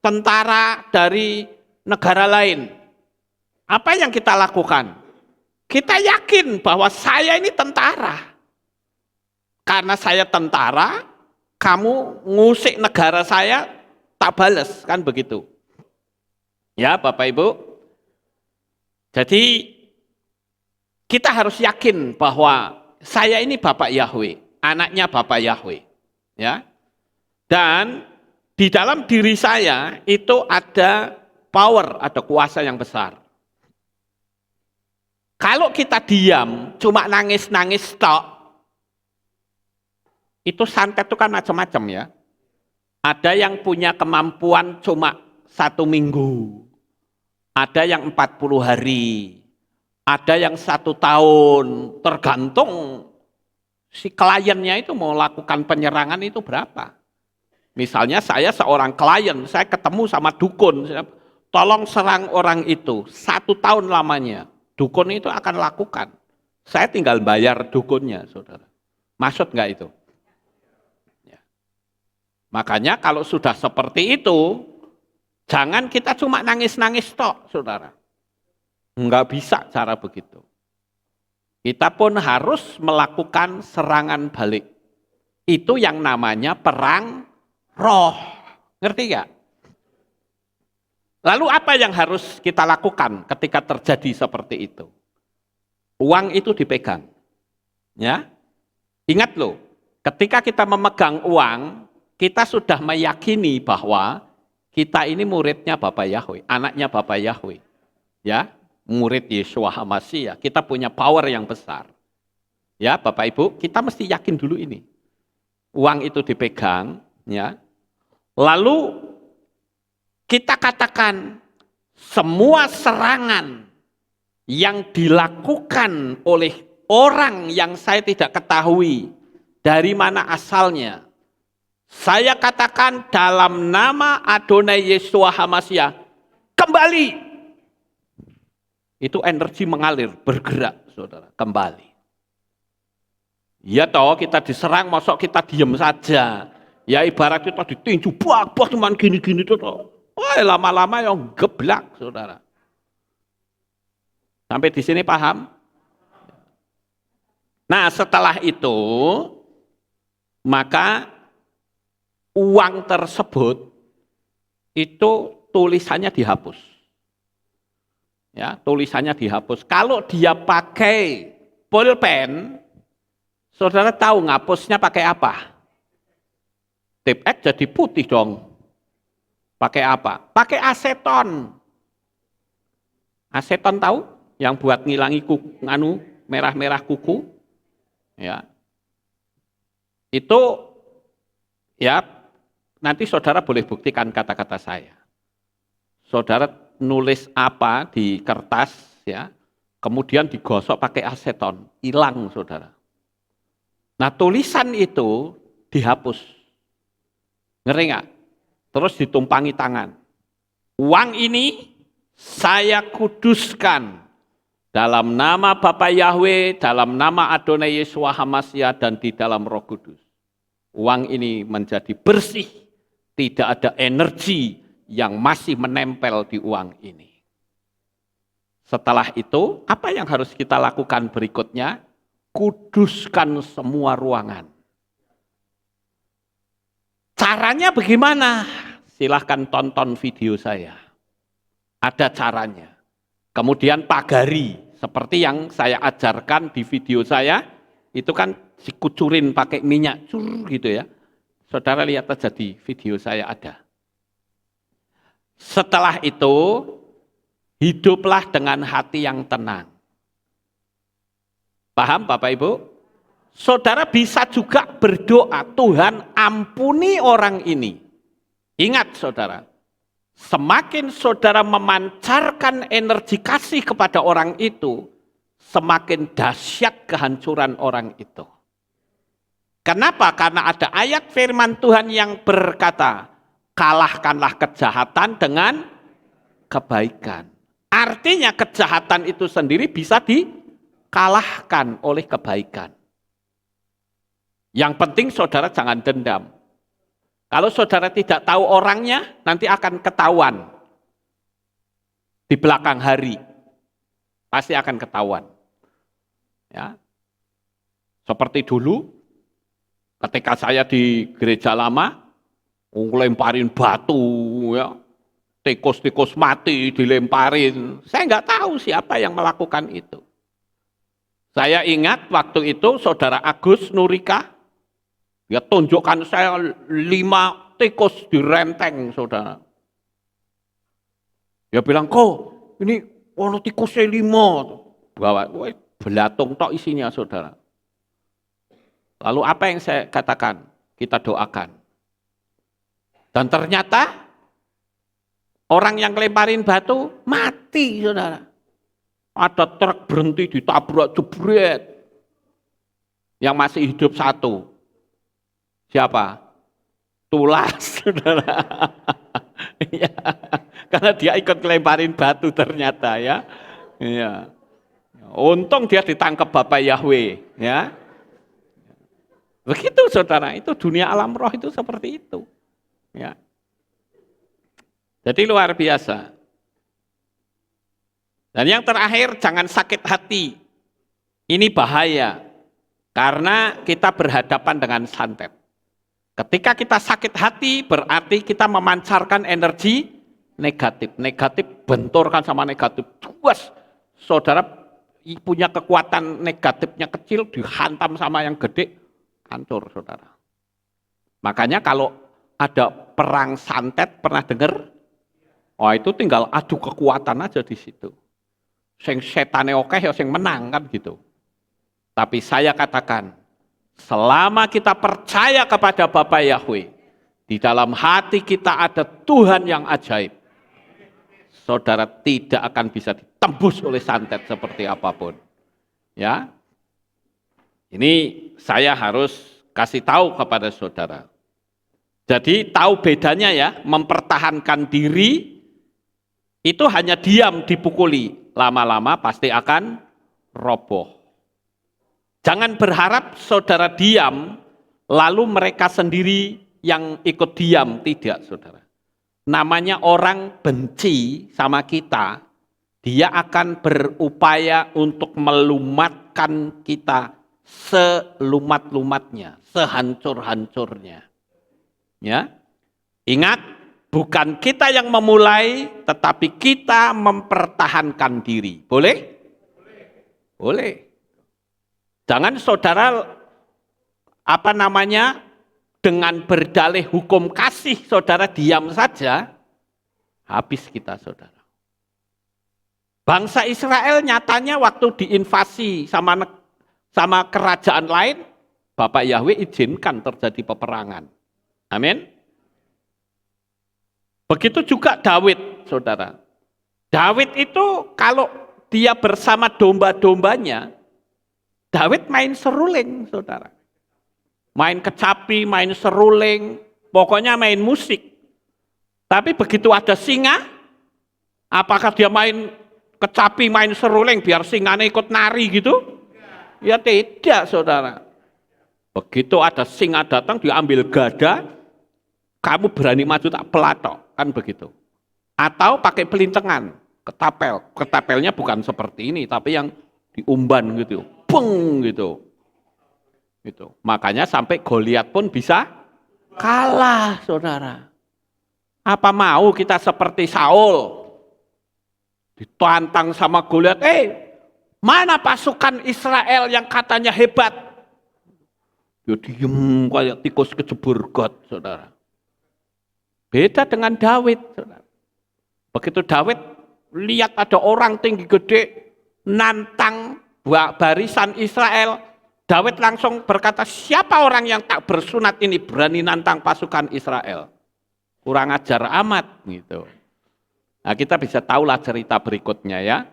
tentara dari negara lain. Apa yang kita lakukan? Kita yakin bahwa saya ini tentara. Karena saya tentara, kamu ngusik negara saya, tak balas, kan begitu. Ya Bapak Ibu. Jadi kita harus yakin bahwa saya ini Bapak Yahweh, anaknya Bapak Yahweh. Ya. Dan di dalam diri saya itu ada power, ada kuasa yang besar. Kalau kita diam, cuma nangis-nangis tok, itu santet itu kan macam-macam ya. Ada yang punya kemampuan cuma 1 minggu, ada yang 40 hari, ada yang 1 tahun, tergantung si kliennya itu mau lakukan penyerangan itu berapa. Misalnya saya seorang klien, saya ketemu sama dukun, tolong serang orang itu, 1 tahun lamanya, dukun itu akan lakukan. Saya tinggal bayar dukunnya, saudara. Maksud nggak itu? Ya. Makanya kalau sudah seperti itu, jangan kita cuma nangis-nangis tok, saudara. Nggak bisa cara begitu. Kita pun harus melakukan serangan balik. Itu yang namanya perang roh. Ngerti gak? Lalu apa yang harus kita lakukan ketika terjadi seperti itu? Uang itu dipegang. Ya. Ingat loh, ketika kita memegang uang, kita sudah meyakini bahwa kita ini muridnya Bapak Yahweh, anaknya Bapak Yahweh. Ya. Murid Yeshua HaMashiach, kita punya power yang besar. Ya, Bapak Ibu, kita mesti yakin dulu ini. Uang itu dipegang, ya. Lalu kita katakan semua serangan yang dilakukan oleh orang yang saya tidak ketahui dari mana asalnya. Saya katakan dalam nama Adonai Yeshua HaMashiach, kembali. Itu energi mengalir, bergerak, saudara, kembali. Ya toh, kita diserang, masuk kita diam saja. Ya ibarat kita ditinju, buak cuman gini-gini tuh. Wah, lama-lama yang geblak, saudara. Sampai di sini paham? Nah, setelah itu, maka uang tersebut itu tulisannya dihapus. Ya, tulisannya dihapus. Kalau dia pakai pulpen, saudara tahu ngapusnya pakai apa? Tip X jadi putih dong. Pakai apa? Pakai aseton. Aseton tahu? Yang buat ngilangi kuku, merah-merah kuku. Ya. Itu ya nanti saudara boleh buktikan kata-kata saya. Saudara nulis apa di kertas, ya, kemudian digosok pakai aseton, hilang, saudara. Nah, tulisan itu dihapus. Ngeri nggak? Terus ditumpangi tangan. Uang ini saya kuduskan Dalam nama Bapa Yahweh, dalam nama Adonai Yeshua HaMashiach, dan di dalam Roh Kudus. Uang ini menjadi bersih, tidak ada energi yang masih menempel di uang ini. Setelah itu, apa yang harus kita lakukan berikutnya? Kuduskan semua ruangan. Caranya bagaimana? Silahkan tonton video saya. Ada caranya. Kemudian pagari, seperti yang saya ajarkan di video saya, itu kan dikucurin pakai minyak, gitu ya. Saudara lihat aja di video saya ada. Setelah itu, hiduplah dengan hati yang tenang. Paham Bapak Ibu? Saudara bisa juga berdoa, Tuhan ampuni orang ini. Ingat saudara, semakin saudara memancarkan energi kasih kepada orang itu, semakin dahsyat kehancuran orang itu. Kenapa? Karena ada ayat firman Tuhan yang berkata, kalahkanlah kejahatan dengan kebaikan. Artinya kejahatan itu sendiri bisa dikalahkan oleh kebaikan. Yang penting saudara jangan dendam. Kalau saudara tidak tahu orangnya, nanti akan ketahuan. Di belakang hari. Pasti akan ketahuan. Ya. Seperti dulu, ketika saya di gereja lama, lemparin batu, ya, tikus-tikus mati dilemparin. Saya nggak tahu siapa yang melakukan itu. Saya ingat waktu itu saudara Agus Nurika, dia tunjukkan saya 5 tikus di renteng, saudara. Dia bilang, kok ini ono tikusnya 5. Bawa, belatung tok isinya, saudara. Lalu apa yang saya katakan? Kita doakan. Dan ternyata orang yang lemparin batu mati, saudara. Ada truk berhenti ditabrak jebret. Yang masih hidup 1. Siapa? Tulas, saudara. Ya, karena dia ikut lemparin batu ternyata ya. Ya. Untung dia ditangkap Bapak Yahweh, ya. Begitu saudara, itu dunia alam roh itu seperti itu. Ya. Jadi luar biasa. Dan yang terakhir, jangan sakit hati. Ini bahaya. Karena kita berhadapan dengan santet. Ketika kita sakit hati, berarti kita memancarkan energi negatif. Negatif benturkan sama negatif. Juas, saudara punya kekuatan negatifnya kecil, dihantam sama yang gede, hancur saudara. Makanya kalau ada perang santet, pernah dengar? Oh itu tinggal adu kekuatan aja di situ. Sing setane oke ya sing menang kan gitu. Tapi saya katakan, selama kita percaya kepada Bapa Yahweh, di dalam hati kita ada Tuhan yang ajaib. Saudara tidak akan bisa ditembus oleh santet seperti apapun. Ya. Ini saya harus kasih tahu kepada saudara. Jadi tahu bedanya ya, mempertahankan diri itu hanya diam dipukuli, lama-lama pasti akan roboh. Jangan berharap saudara diam, lalu mereka sendiri yang ikut diam. Tidak, saudara. Namanya orang benci sama kita, dia akan berupaya untuk melumatkan kita selumat-lumatnya, sehancur-hancurnya. Ya, ingat, bukan kita yang memulai, tetapi kita mempertahankan diri. Boleh? Boleh. Jangan saudara dengan berdalih hukum kasih saudara diam saja, habis kita saudara. Bangsa Israel nyatanya waktu diinvasi sama kerajaan lain, Bapak Yahweh izinkan terjadi peperangan. Amin. Begitu juga Daud, saudara. Daud itu kalau dia bersama domba-dombanya, Daud main seruling, saudara. Main kecapi, main seruling, pokoknya main musik. Tapi begitu ada singa, apakah dia main kecapi main seruling biar singane ikut nari gitu? Ya tidak, saudara. Begitu ada singa datang diambil gada, kamu berani maju tak pelatok, kan begitu. Atau pakai pelintengan, ketapel. Ketapelnya bukan seperti ini, tapi yang diumban gitu, beng gitu. Gitu. Makanya sampai Goliat pun bisa kalah, saudara. Apa mau kita seperti Saul? Ditantang sama Goliat, mana pasukan Israel yang katanya hebat? Dia diem kayak tikus kejebur got, saudara. Beda dengan Daud, saudara. Begitu Daud lihat ada orang tinggi gede nantang barisan Israel, Daud langsung berkata, siapa orang yang tak bersunat ini berani nantang pasukan Israel? Kurang ajar amat gitu. Nah, kita bisa tahulah cerita berikutnya ya.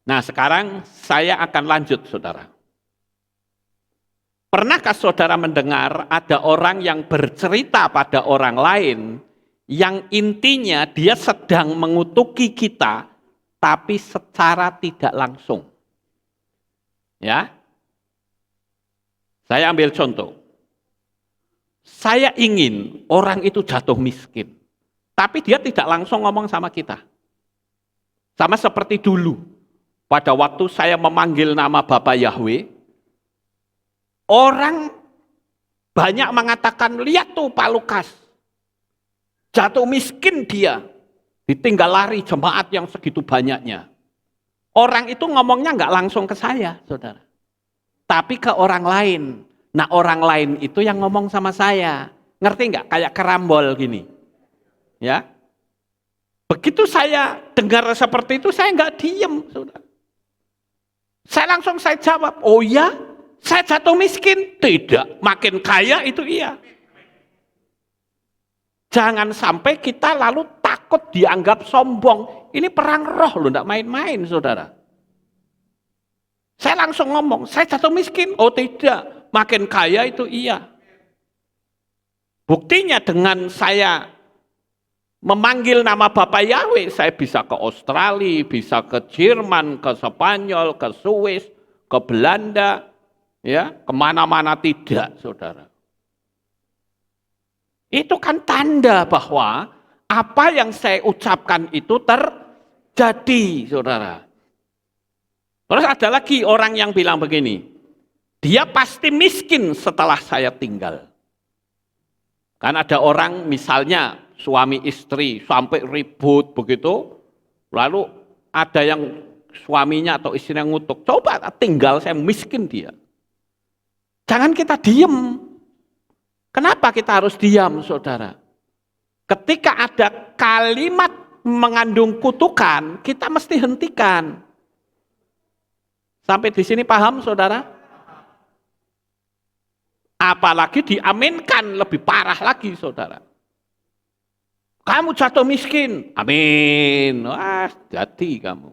Nah, sekarang saya akan lanjut, saudara. Pernahkah saudara mendengar ada orang yang bercerita pada orang lain yang intinya dia sedang mengutuki kita, tapi secara tidak langsung? Ya, saya ambil contoh. Saya ingin orang itu jatuh miskin, tapi dia tidak langsung ngomong sama kita. Sama seperti dulu, pada waktu saya memanggil nama Bapak Yahweh, orang banyak mengatakan, lihat tuh Pak Lukas, jatuh miskin dia, ditinggal lari jemaat yang segitu banyaknya. Orang itu ngomongnya nggak langsung ke saya, saudara. Tapi ke orang lain. Nah, orang lain itu yang ngomong sama saya. Ngerti nggak? Kayak kerambol gini. Ya. Begitu saya dengar seperti itu, saya nggak diem, saudara. Saya jawab, oh ya, saya jatuh miskin? Tidak, makin kaya itu iya. Jangan sampai kita lalu takut dianggap sombong. Ini perang roh loh, enggak main-main, saudara. Saya langsung ngomong, saya jatuh miskin? Oh tidak, makin kaya itu iya. Buktinya dengan saya memanggil nama Bapak Yahweh, saya bisa ke Australia, bisa ke Jerman, ke Spanyol, ke Swiss, ke Belanda, ya, kemana-mana tidak, saudara. Itu kan tanda bahwa apa yang saya ucapkan itu terjadi, saudara. Terus ada lagi orang yang bilang begini, dia pasti miskin setelah saya tinggal. Kan ada orang misalnya suami istri sampai ribut begitu, lalu ada yang suaminya atau istrinya ngutuk, coba tinggal saya miskin dia. Jangan kita diem. Kenapa kita harus diam, saudara? Ketika ada kalimat mengandung kutukan, kita mesti hentikan. Sampai di sini paham, saudara? Apalagi diaminkan, lebih parah lagi, saudara. Kamu jatuh miskin, amin. Wah, jadi kamu.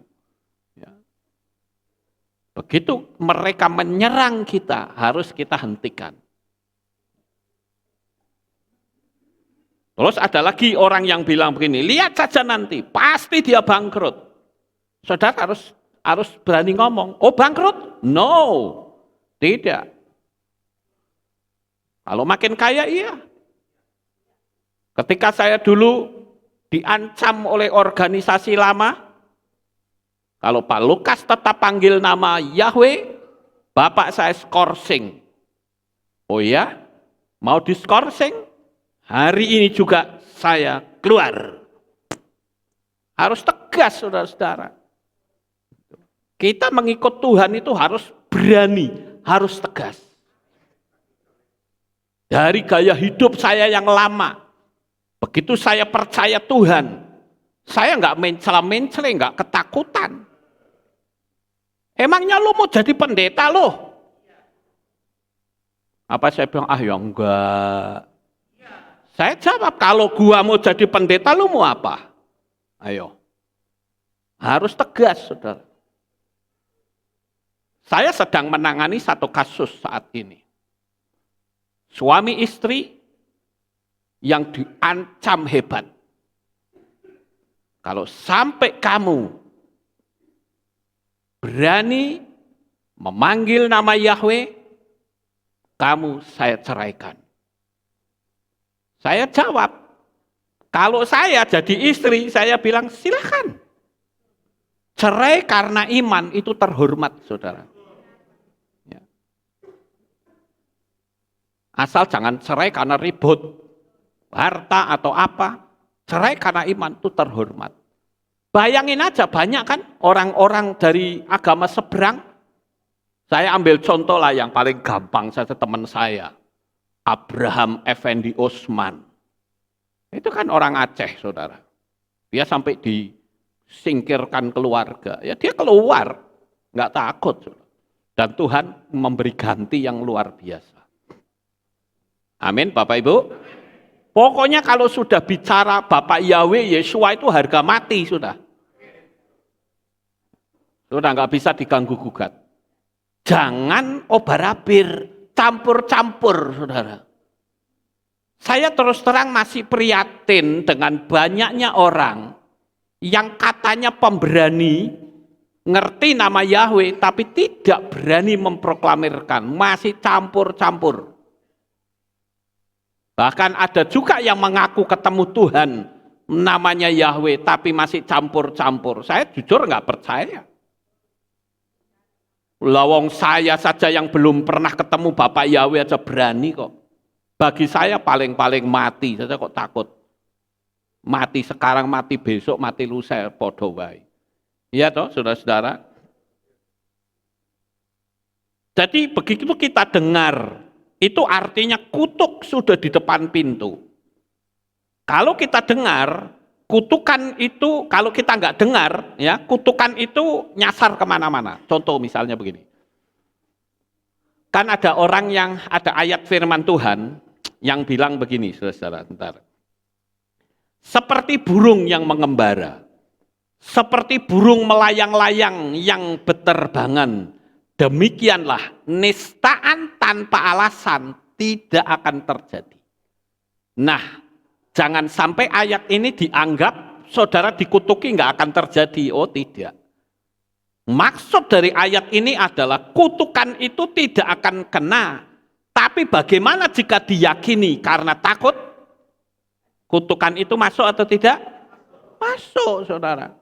Ya. Begitu mereka menyerang kita, harus kita hentikan. Terus ada lagi orang yang bilang begini, lihat saja nanti, pasti dia bangkrut. Saudara harus berani ngomong, oh bangkrut? No, tidak. Kalau makin kaya iya. Ketika saya dulu diancam oleh organisasi lama, kalau Pak Lukas tetap panggil nama Yahweh, Bapak saya skorsing. Oh ya, mau diskorsing? Hari ini juga saya keluar. Harus tegas, saudara-saudara. Kita mengikut Tuhan itu harus berani, harus tegas. Dari gaya hidup saya yang lama, begitu saya percaya Tuhan, saya nggak mencela-mencela, nggak ketakutan. Emangnya lu mau jadi pendeta lo? Apa saya bilang, ya enggak. Saya jawab, kalau gua mau jadi pendeta, lu mau apa? Ayo. Harus tegas, saudara. Saya sedang menangani satu kasus saat ini. Suami istri yang diancam hebat. Kalau sampai kamu berani memanggil nama Yahweh, kamu saya ceraikan. Saya jawab, kalau saya jadi istri, saya bilang silakan. Cerai karena iman itu terhormat, saudara. Ya. Asal jangan cerai karena ribut, harta atau apa. Cerai karena iman itu terhormat. Bayangin aja banyak kan orang-orang dari agama seberang. Saya ambil contoh lah yang paling gampang saja teman saya. Abraham Effendi Osman. Itu kan orang Aceh, saudara. Dia sampai disingkirkan keluarga. Ya dia keluar, nggak takut. Saudara. Dan Tuhan memberi ganti yang luar biasa. Amin, Bapak Ibu. Pokoknya kalau sudah bicara Bapak Yahweh, Yeshua itu harga mati sudah. Sudah nggak bisa diganggu gugat. Jangan obar-abir, campur-campur, saudara. Saya terus terang masih prihatin dengan banyaknya orang yang katanya pemberani, ngerti nama Yahweh, tapi tidak berani memproklamirkan, masih campur-campur. Bahkan ada juga yang mengaku ketemu Tuhan, namanya Yahweh, tapi masih campur-campur. Saya jujur nggak percaya. Lawong saya saja yang belum pernah ketemu Bapak Yahweh aja berani kok. Bagi saya paling-paling mati, saya kok takut. Mati sekarang, mati besok, mati lusa, podo wae. Iya toh, saudara-saudara. Jadi begitu kita dengar, itu artinya kutuk sudah di depan pintu. Kalau kita dengar, kutukan itu, kalau kita nggak dengar, ya kutukan itu nyasar kemana-mana. Contoh misalnya begini. Kan ada orang yang, ada ayat firman Tuhan, yang bilang begini, saudara-saudara, bentar. Seperti burung yang mengembara, seperti burung melayang-layang yang beterbangan, demikianlah nistaan tanpa alasan tidak akan terjadi. Nah, jangan sampai ayat ini dianggap saudara dikutuki nggak akan terjadi. Oh tidak. Maksud dari ayat ini adalah kutukan itu tidak akan kena. Tapi bagaimana jika diyakini karena takut? Kutukan itu masuk atau tidak? Masuk, saudara.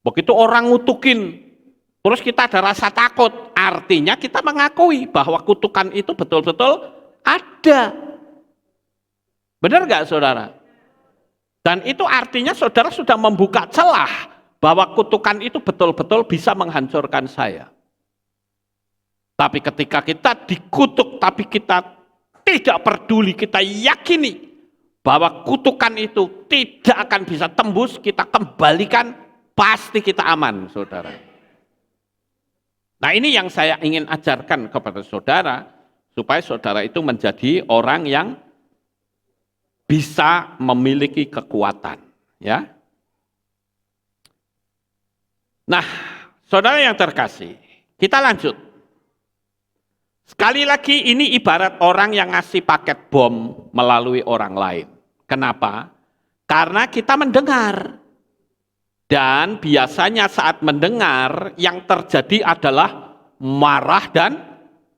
Begitu orang ngutukin, terus kita ada rasa takut, artinya kita mengakui bahwa kutukan itu betul-betul ada. Benar nggak, saudara? Dan itu artinya saudara sudah membuka celah bahwa kutukan itu betul-betul bisa menghancurkan saya. Tapi ketika kita dikutuk, tapi kita tidak peduli, kita yakini bahwa kutukan itu tidak akan bisa tembus, kita kembalikan, pasti kita aman, saudara. Nah ini yang saya ingin ajarkan kepada saudara, supaya saudara itu menjadi orang yang bisa memiliki kekuatan. Ya. Nah, saudara yang terkasih, kita lanjut. Sekali lagi ini ibarat orang yang ngasih paket bom melalui orang lain. Kenapa? Karena kita mendengar. Dan biasanya saat mendengar yang terjadi adalah marah dan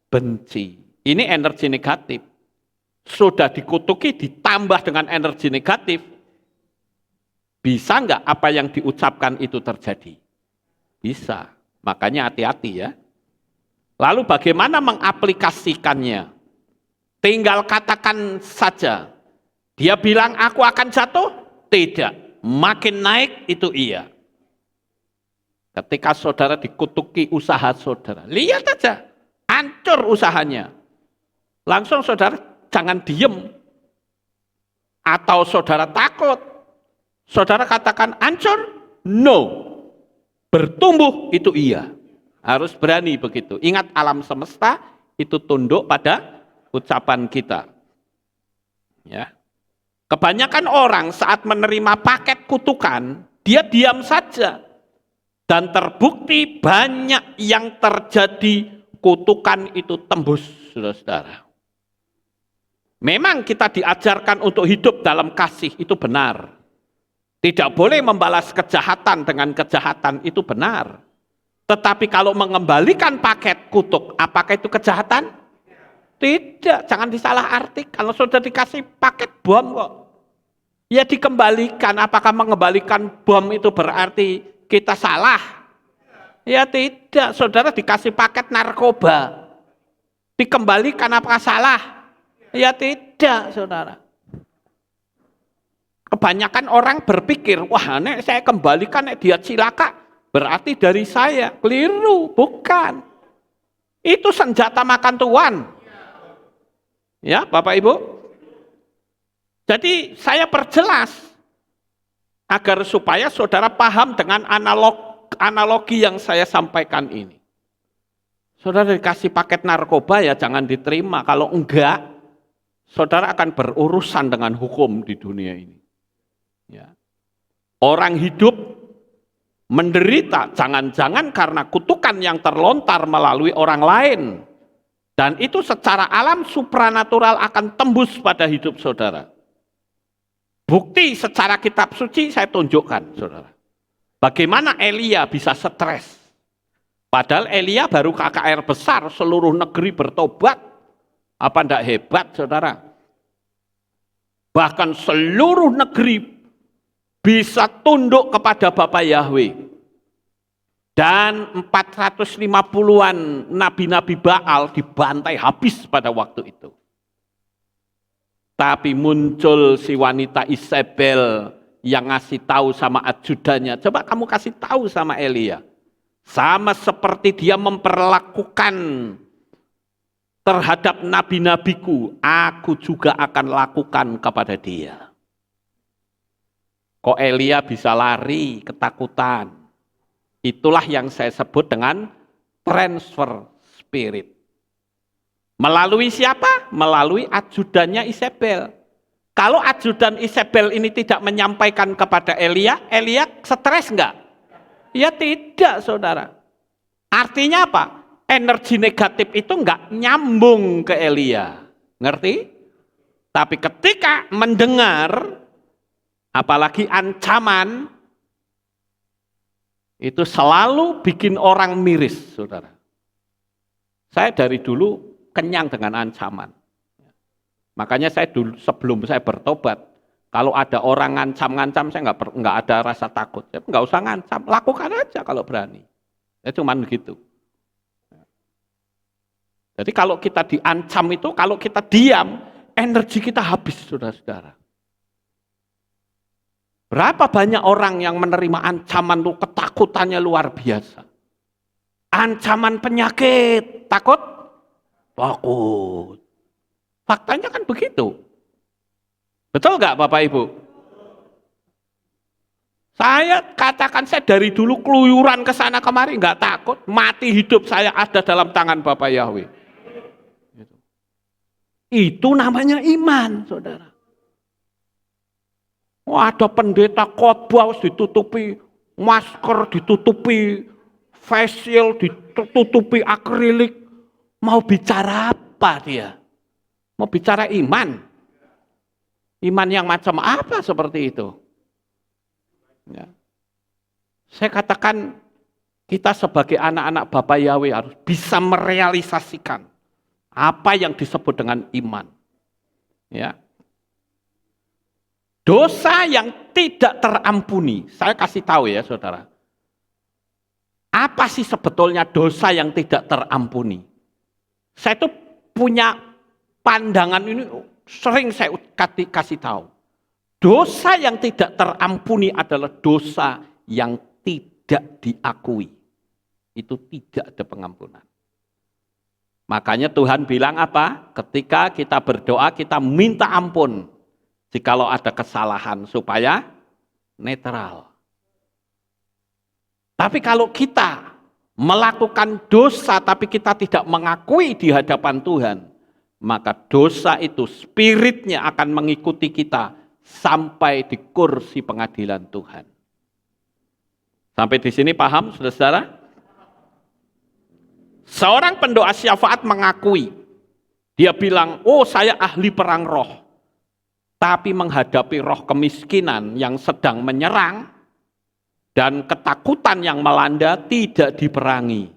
benci. Ini energi negatif. Sudah dikutuki ditambah dengan energi negatif. Bisa nggak apa yang diucapkan itu terjadi? Bisa. Makanya hati-hati ya. Lalu bagaimana mengaplikasikannya? Tinggal katakan saja. Dia bilang aku akan jatuh? Tidak. Makin naik itu iya. Ketika saudara dikutuki usaha saudara, lihat aja. Hancur usahanya. Langsung saudara jangan diem. Atau saudara takut. Saudara katakan hancur? No. Bertumbuh itu iya. Harus berani begitu. Ingat alam semesta itu tunduk pada ucapan kita. Ya. Kebanyakan orang saat menerima paket kutukan, dia diam saja. Dan terbukti banyak yang terjadi kutukan itu tembus, saudara-saudara. Memang kita diajarkan untuk hidup dalam kasih, itu benar. Tidak boleh membalas kejahatan dengan kejahatan, itu benar. Tetapi kalau mengembalikan paket kutuk, apakah itu kejahatan? Tidak, jangan disalahartikan. Kalau sudah dikasih paket bom kok, ya dikembalikan. Apakah mengembalikan bom itu berarti kita salah? Ya tidak, saudara dikasih paket narkoba, dikembalikan apakah salah? Ya tidak, saudara. Kebanyakan orang berpikir, wah nek saya kembalikan nek dia cilaka, berarti dari saya. Keliru, bukan. Itu senjata makan tuan. Ya Bapak Ibu. Jadi saya perjelas, agar supaya saudara paham dengan analogi yang saya sampaikan ini. Saudara dikasih paket narkoba ya jangan diterima. Kalau enggak, saudara akan berurusan dengan hukum di dunia ini. Ya. Orang hidup menderita jangan-jangan karena kutukan yang terlontar melalui orang lain. Dan itu secara alam supranatural akan tembus pada hidup saudara. Bukti secara kitab suci saya tunjukkan, saudara. Bagaimana Elia bisa stres. Padahal Elia baru KKR besar, seluruh negeri bertobat. Apa enggak hebat, saudara? Bahkan seluruh negeri bisa tunduk kepada Bapa Yahweh. Dan 450-an nabi-nabi Baal dibantai habis pada waktu itu. Tapi muncul si wanita Isabel yang ngasih tahu sama ajudannya. Coba kamu kasih tahu sama Elia. Sama seperti dia memperlakukan terhadap nabi-nabiku, aku juga akan lakukan kepada dia. Kok Elia bisa lari ketakutan? Itulah yang saya sebut dengan transfer spirit. Melalui siapa? Melalui ajudannya Isabel. Kalau ajudan Isabel ini tidak menyampaikan kepada Elia, Elia stres enggak? Ya tidak, saudara. Artinya apa? Energi negatif itu enggak nyambung ke Elia. Ngerti? Tapi ketika mendengar, apalagi ancaman, itu selalu bikin orang miris, saudara. Saya dari dulu kenyang dengan ancaman. Makanya saya dulu sebelum saya bertobat, kalau ada orang ngancam-ngancam, saya nggak ada rasa takut. Saya nggak usah ngancam, lakukan aja kalau berani. Ya cuman begitu. Jadi kalau kita diancam itu, kalau kita diam, energi kita habis, saudara-saudara. Berapa banyak orang yang menerima ancaman itu ketakutannya luar biasa. Ancaman penyakit, takut? Takut. Faktanya kan begitu. Betul nggak Bapak Ibu? Saya katakan saya dari dulu keluyuran ke sana kemari nggak takut. Mati hidup saya ada dalam tangan Bapak Yahweh. Itu namanya iman, saudara. Wah, ada pendeta khotbah harus ditutupi masker, ditutupi face shield, ditutupi akrilik. Mau bicara apa dia? Mau bicara iman? Iman yang macam apa seperti itu? Ya. Saya katakan kita sebagai anak-anak Bapa Yahweh harus bisa merealisasikan apa yang disebut dengan iman. Ya. Dosa yang tidak terampuni, saya kasih tahu ya saudara. Apa sih sebetulnya dosa yang tidak terampuni? Saya tuh punya pandangan ini sering saya kasih tahu. Dosa yang tidak terampuni adalah dosa yang tidak diakui. Itu tidak ada pengampunan. Makanya Tuhan bilang apa? Ketika kita berdoa, kita minta ampun. Jikalau ada kesalahan supaya netral. Tapi kalau kita melakukan dosa tapi kita tidak mengakui di hadapan Tuhan, maka dosa itu spiritnya akan mengikuti kita sampai di kursi pengadilan Tuhan. Sampai di sini paham, saudara-saudara? Seorang pendoa syafaat mengakui, dia bilang, oh saya ahli perang roh. Tapi menghadapi roh kemiskinan yang sedang menyerang, dan ketakutan yang melanda tidak diperangi.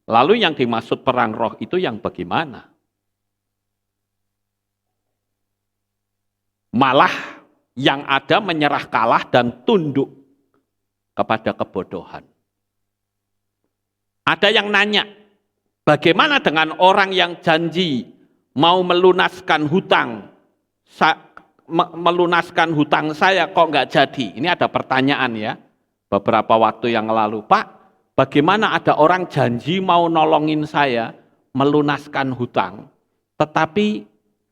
Lalu yang dimaksud perang roh itu yang bagaimana? Malah yang ada menyerah kalah dan tunduk kepada kebodohan. Ada yang nanya, bagaimana dengan orang yang janji mau melunaskan hutang, saya kok nggak jadi? Ini ada pertanyaan ya, beberapa waktu yang lalu. Pak, bagaimana ada orang janji mau nolongin saya melunaskan hutang, tetapi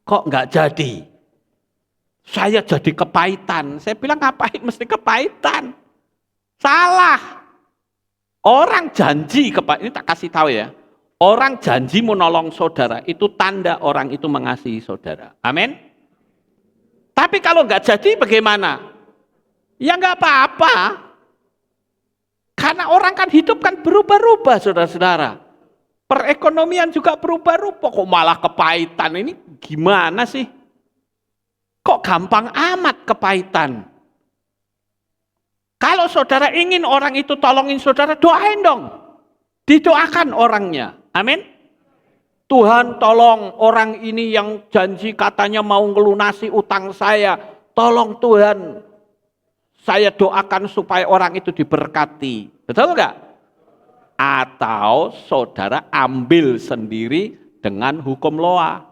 kok nggak jadi? Saya jadi kepahitan. Saya bilang ngapain mesti kepahitan? Salah. Orang janji ini tak kasih tahu ya. Orang janji mau nolong saudara itu tanda orang itu mengasihi saudara. Amin. Tapi kalau nggak jadi bagaimana? Ya nggak apa-apa. Karena orang kan hidup kan berubah-ubah saudara-saudara. Perekonomian juga berubah-ubah. Kok malah kepahitan ini gimana sih? Kok gampang amat kepahitan? Kalau saudara ingin orang itu tolongin saudara, doain dong. Didoakan orangnya. Amin. Tuhan tolong orang ini yang janji katanya mau ngelunasi utang saya. Tolong Tuhan. Saya doakan supaya orang itu diberkati. Betul enggak? Atau saudara ambil sendiri dengan hukum Noa.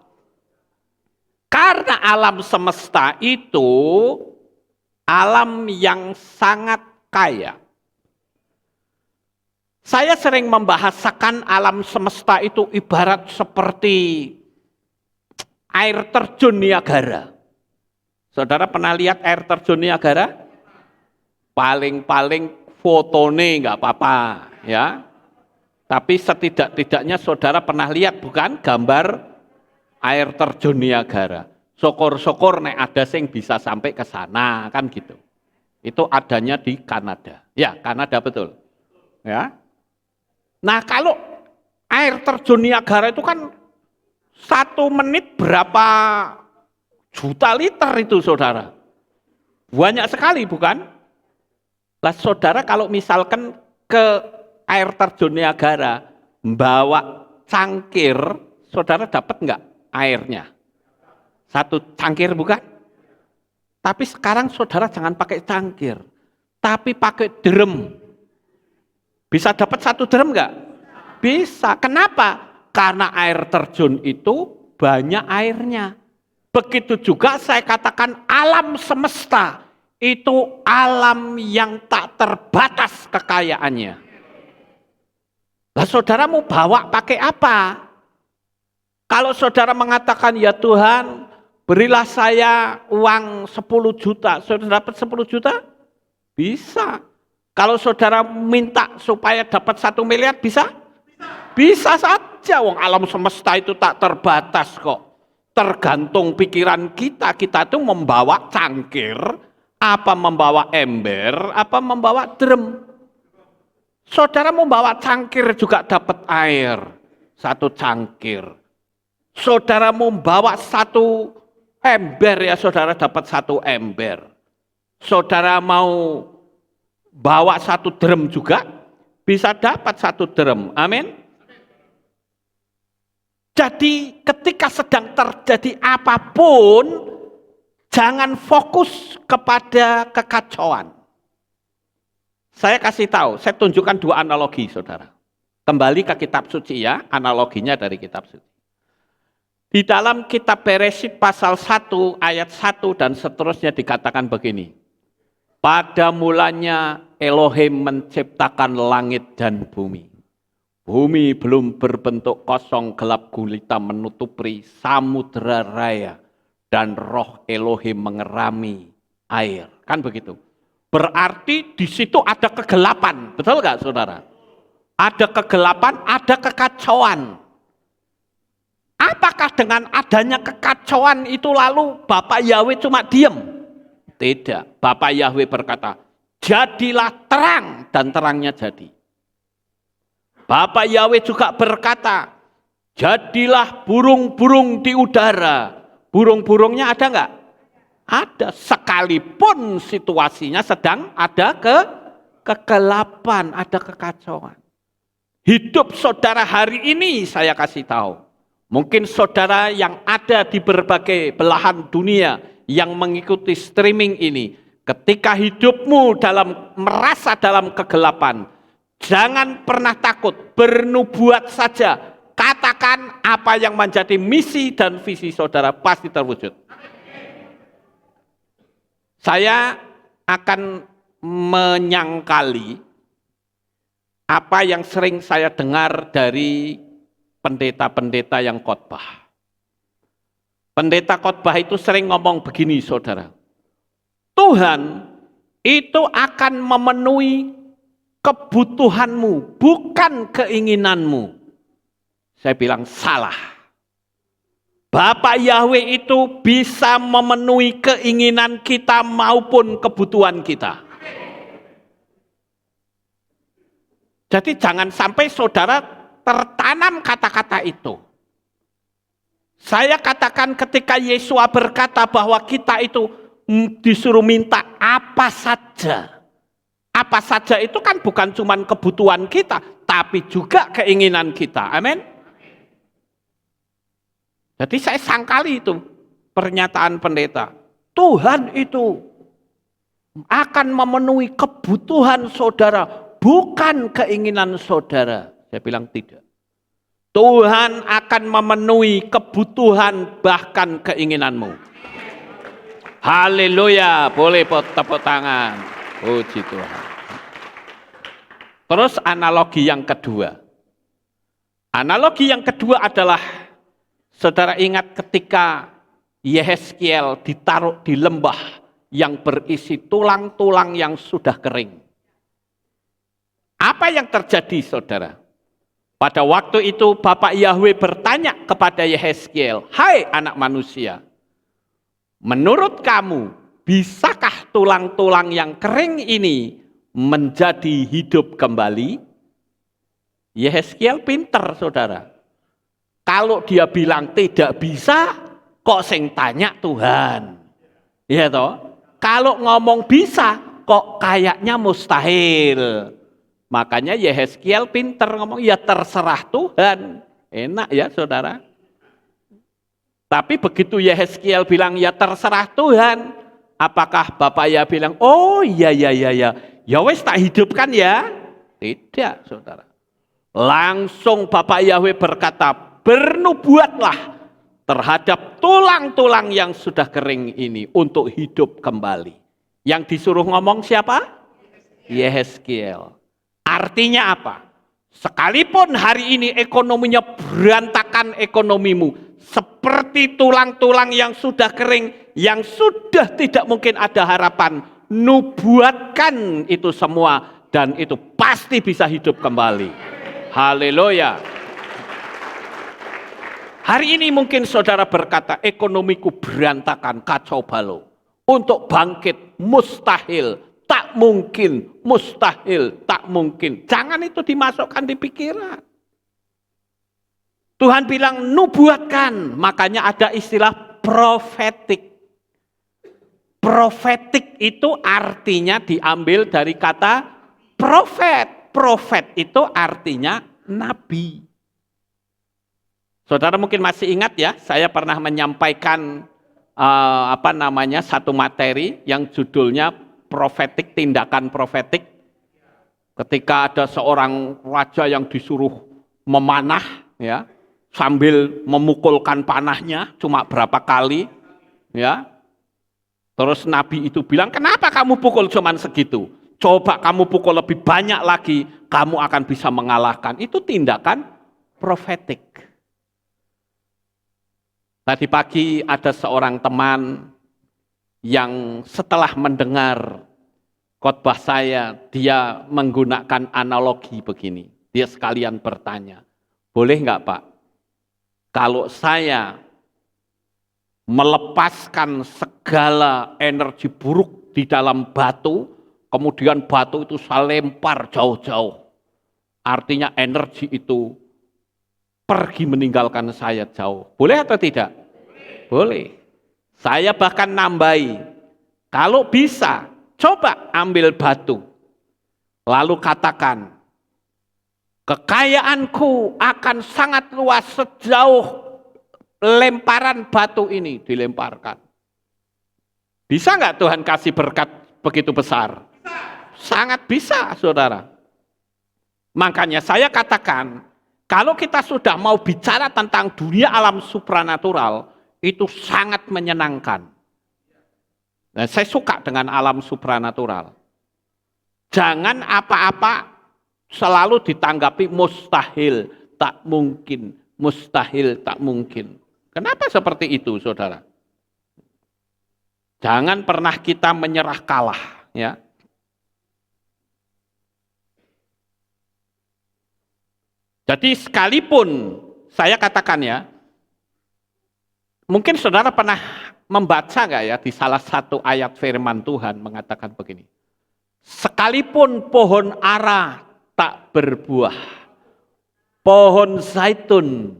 Karena alam semesta itu alam yang sangat kaya. Saya sering membahasakan alam semesta itu ibarat seperti air terjun Niagara. Saudara pernah lihat air terjun Niagara? Paling-paling fotone nggak apa-apa ya. Tapi setidak-tidaknya saudara pernah lihat bukan gambar air terjun Niagara. Syukur-syukur nek ada sing bisa sampai ke sana kan gitu. Itu adanya di Kanada. Ya, Kanada betul. Ya. Nah, kalau air terjun Niagara itu kan 1 menit berapa juta liter itu saudara. Banyak sekali bukan? Lah saudara kalau misalkan ke air terjun Niagara membawa cangkir, saudara dapat enggak airnya? 1 cangkir bukan? Tapi sekarang saudara jangan pakai cangkir, tapi pakai drum. Bisa dapat 1 drum enggak? Bisa. Kenapa? Karena air terjun itu banyak airnya. Begitu juga saya katakan alam semesta itu alam yang tak terbatas kekayaannya. Lah saudara mau bawa pakai apa? Kalau saudara mengatakan ya Tuhan berilah saya uang 10 juta, saudara dapat 10 juta? Bisa. Kalau saudara minta supaya dapat 1 miliar bisa? Bisa saja, wong alam semesta itu tak terbatas kok. Tergantung pikiran kita itu membawa cangkir, apa membawa ember, apa membawa drum. Saudara membawa cangkir juga dapat air, 1 cangkir. Saudara membawa 1 ember ya saudara dapat 1 ember. Saudara mau bawa 1 drum juga bisa dapat 1 drum. Amin. Jadi ketika sedang terjadi apapun, jangan fokus kepada kekacauan. Saya kasih tahu, saya tunjukkan 2 analogi saudara. Kembali ke kitab suci ya, analoginya dari kitab suci. Di dalam kitab Beresyit pasal 1 ayat 1 dan seterusnya dikatakan begini. Pada mulanya Elohim menciptakan langit dan bumi. Bumi belum berbentuk kosong, gelap gulita menutupi samudera raya. Dan roh Elohim mengerami air. Kan begitu. Berarti di situ ada kegelapan. Betul nggak saudara? Ada kegelapan, ada kekacauan. Apakah dengan adanya kekacauan itu lalu Bapak Yahweh cuma diam? Tidak. Bapak Yahweh berkata, jadilah terang dan terangnya jadi. Bapak Yahweh juga berkata, jadilah burung-burung di udara. Burung-burungnya ada enggak? Ada. Sekalipun situasinya sedang ada kegelapan, ada kekacauan. Hidup saudara hari ini saya kasih tahu. Mungkin saudara yang ada di berbagai belahan dunia yang mengikuti streaming ini, ketika hidupmu merasa dalam kegelapan, jangan pernah takut, bernubuat saja. Katakan apa yang menjadi misi dan visi saudara pasti terwujud. Saya akan menyangkali apa yang sering saya dengar dari pendeta-pendeta yang khotbah. Pendeta khotbah itu sering ngomong begini, saudara. Tuhan itu akan memenuhi kebutuhanmu, bukan keinginanmu. Saya bilang salah. Bapak Yahweh itu bisa memenuhi keinginan kita maupun kebutuhan kita. Jadi jangan sampai saudara tertanam kata-kata itu. Saya katakan ketika Yesua berkata bahwa kita itu disuruh minta apa saja. Apa saja itu kan bukan cuma kebutuhan kita, tapi juga keinginan kita. Amin. Jadi saya sangkali itu pernyataan pendeta. Tuhan itu akan memenuhi kebutuhan saudara, bukan keinginan saudara. Saya bilang tidak. Tuhan akan memenuhi kebutuhan bahkan keinginanmu. Haleluya, boleh tepuk tangan. Puji Tuhan. Terus analogi yang kedua. Analogi yang kedua adalah saudara ingat ketika Yehezkiel ditaruh di lembah yang berisi tulang-tulang yang sudah kering. Apa yang terjadi, saudara? Pada waktu itu Bapak Yahweh bertanya kepada Yehezkiel, "Hai anak manusia, menurut kamu, bisakah tulang-tulang yang kering ini menjadi hidup kembali?" Yehezkiel pinter, saudara. Kalau dia bilang tidak bisa, kok sing tanya Tuhan. Iya toh? Kalau ngomong bisa, kok kayaknya mustahil. Makanya Yehezkiel pinter ngomong, ya terserah Tuhan. Enak ya saudara. Tapi begitu Yehezkiel bilang ya terserah Tuhan, apakah Bapak ya bilang, oh iya, ya wes tak hidupkan ya? Tidak saudara. Langsung Bapak Yahweh berkata, bernubuatlah terhadap tulang-tulang yang sudah kering ini untuk hidup kembali. Yang disuruh ngomong siapa? Yehezkiel. Artinya apa? Sekalipun hari ini ekonominya berantakan ekonomimu, seperti tulang-tulang yang sudah kering, yang sudah tidak mungkin ada harapan, nubuatkan itu semua dan itu pasti bisa hidup kembali. Haleluya. Hari ini mungkin saudara berkata, ekonomiku berantakan, kacau balau. Untuk bangkit mustahil, tak mungkin, mustahil, tak mungkin. Jangan itu dimasukkan di pikiran. Tuhan bilang nubuatkan, makanya ada istilah profetik. Profetik itu artinya diambil dari kata profet. Profet itu artinya nabi. Saudara mungkin masih ingat ya, saya pernah menyampaikan satu materi yang judulnya profetik, tindakan profetik. Ketika ada seorang raja yang disuruh memanah, ya, sambil memukulkan panahnya cuma berapa kali, ya. Terus Nabi itu bilang, kenapa kamu pukul cuma segitu? Coba kamu pukul lebih banyak lagi, kamu akan bisa mengalahkan. Itu tindakan profetik. Tadi pagi ada seorang teman yang setelah mendengar khotbah saya, dia menggunakan analogi begini. Dia sekalian bertanya, boleh nggak Pak, kalau saya melepaskan segala energi buruk di dalam batu, kemudian batu itu saya lempar jauh-jauh. Artinya energi itu pergi meninggalkan saya jauh. Boleh atau tidak? Boleh. Saya bahkan nambahi, kalau bisa, coba ambil batu, lalu katakan, kekayaanku akan sangat luas sejauh lemparan batu ini dilemparkan. Bisa nggak Tuhan kasih berkat begitu besar? Sangat bisa, saudara. Makanya saya katakan, kalau kita sudah mau bicara tentang dunia alam supranatural, itu sangat menyenangkan. Nah, saya suka dengan alam supranatural. Jangan apa-apa selalu ditanggapi mustahil, tak mungkin, mustahil, tak mungkin. Kenapa seperti itu, saudara? Jangan pernah kita menyerah kalah, ya. Jadi sekalipun saya katakan ya, mungkin saudara pernah membaca nggak ya di salah satu ayat firman Tuhan mengatakan begini. Sekalipun pohon ara tak berbuah, pohon zaitun,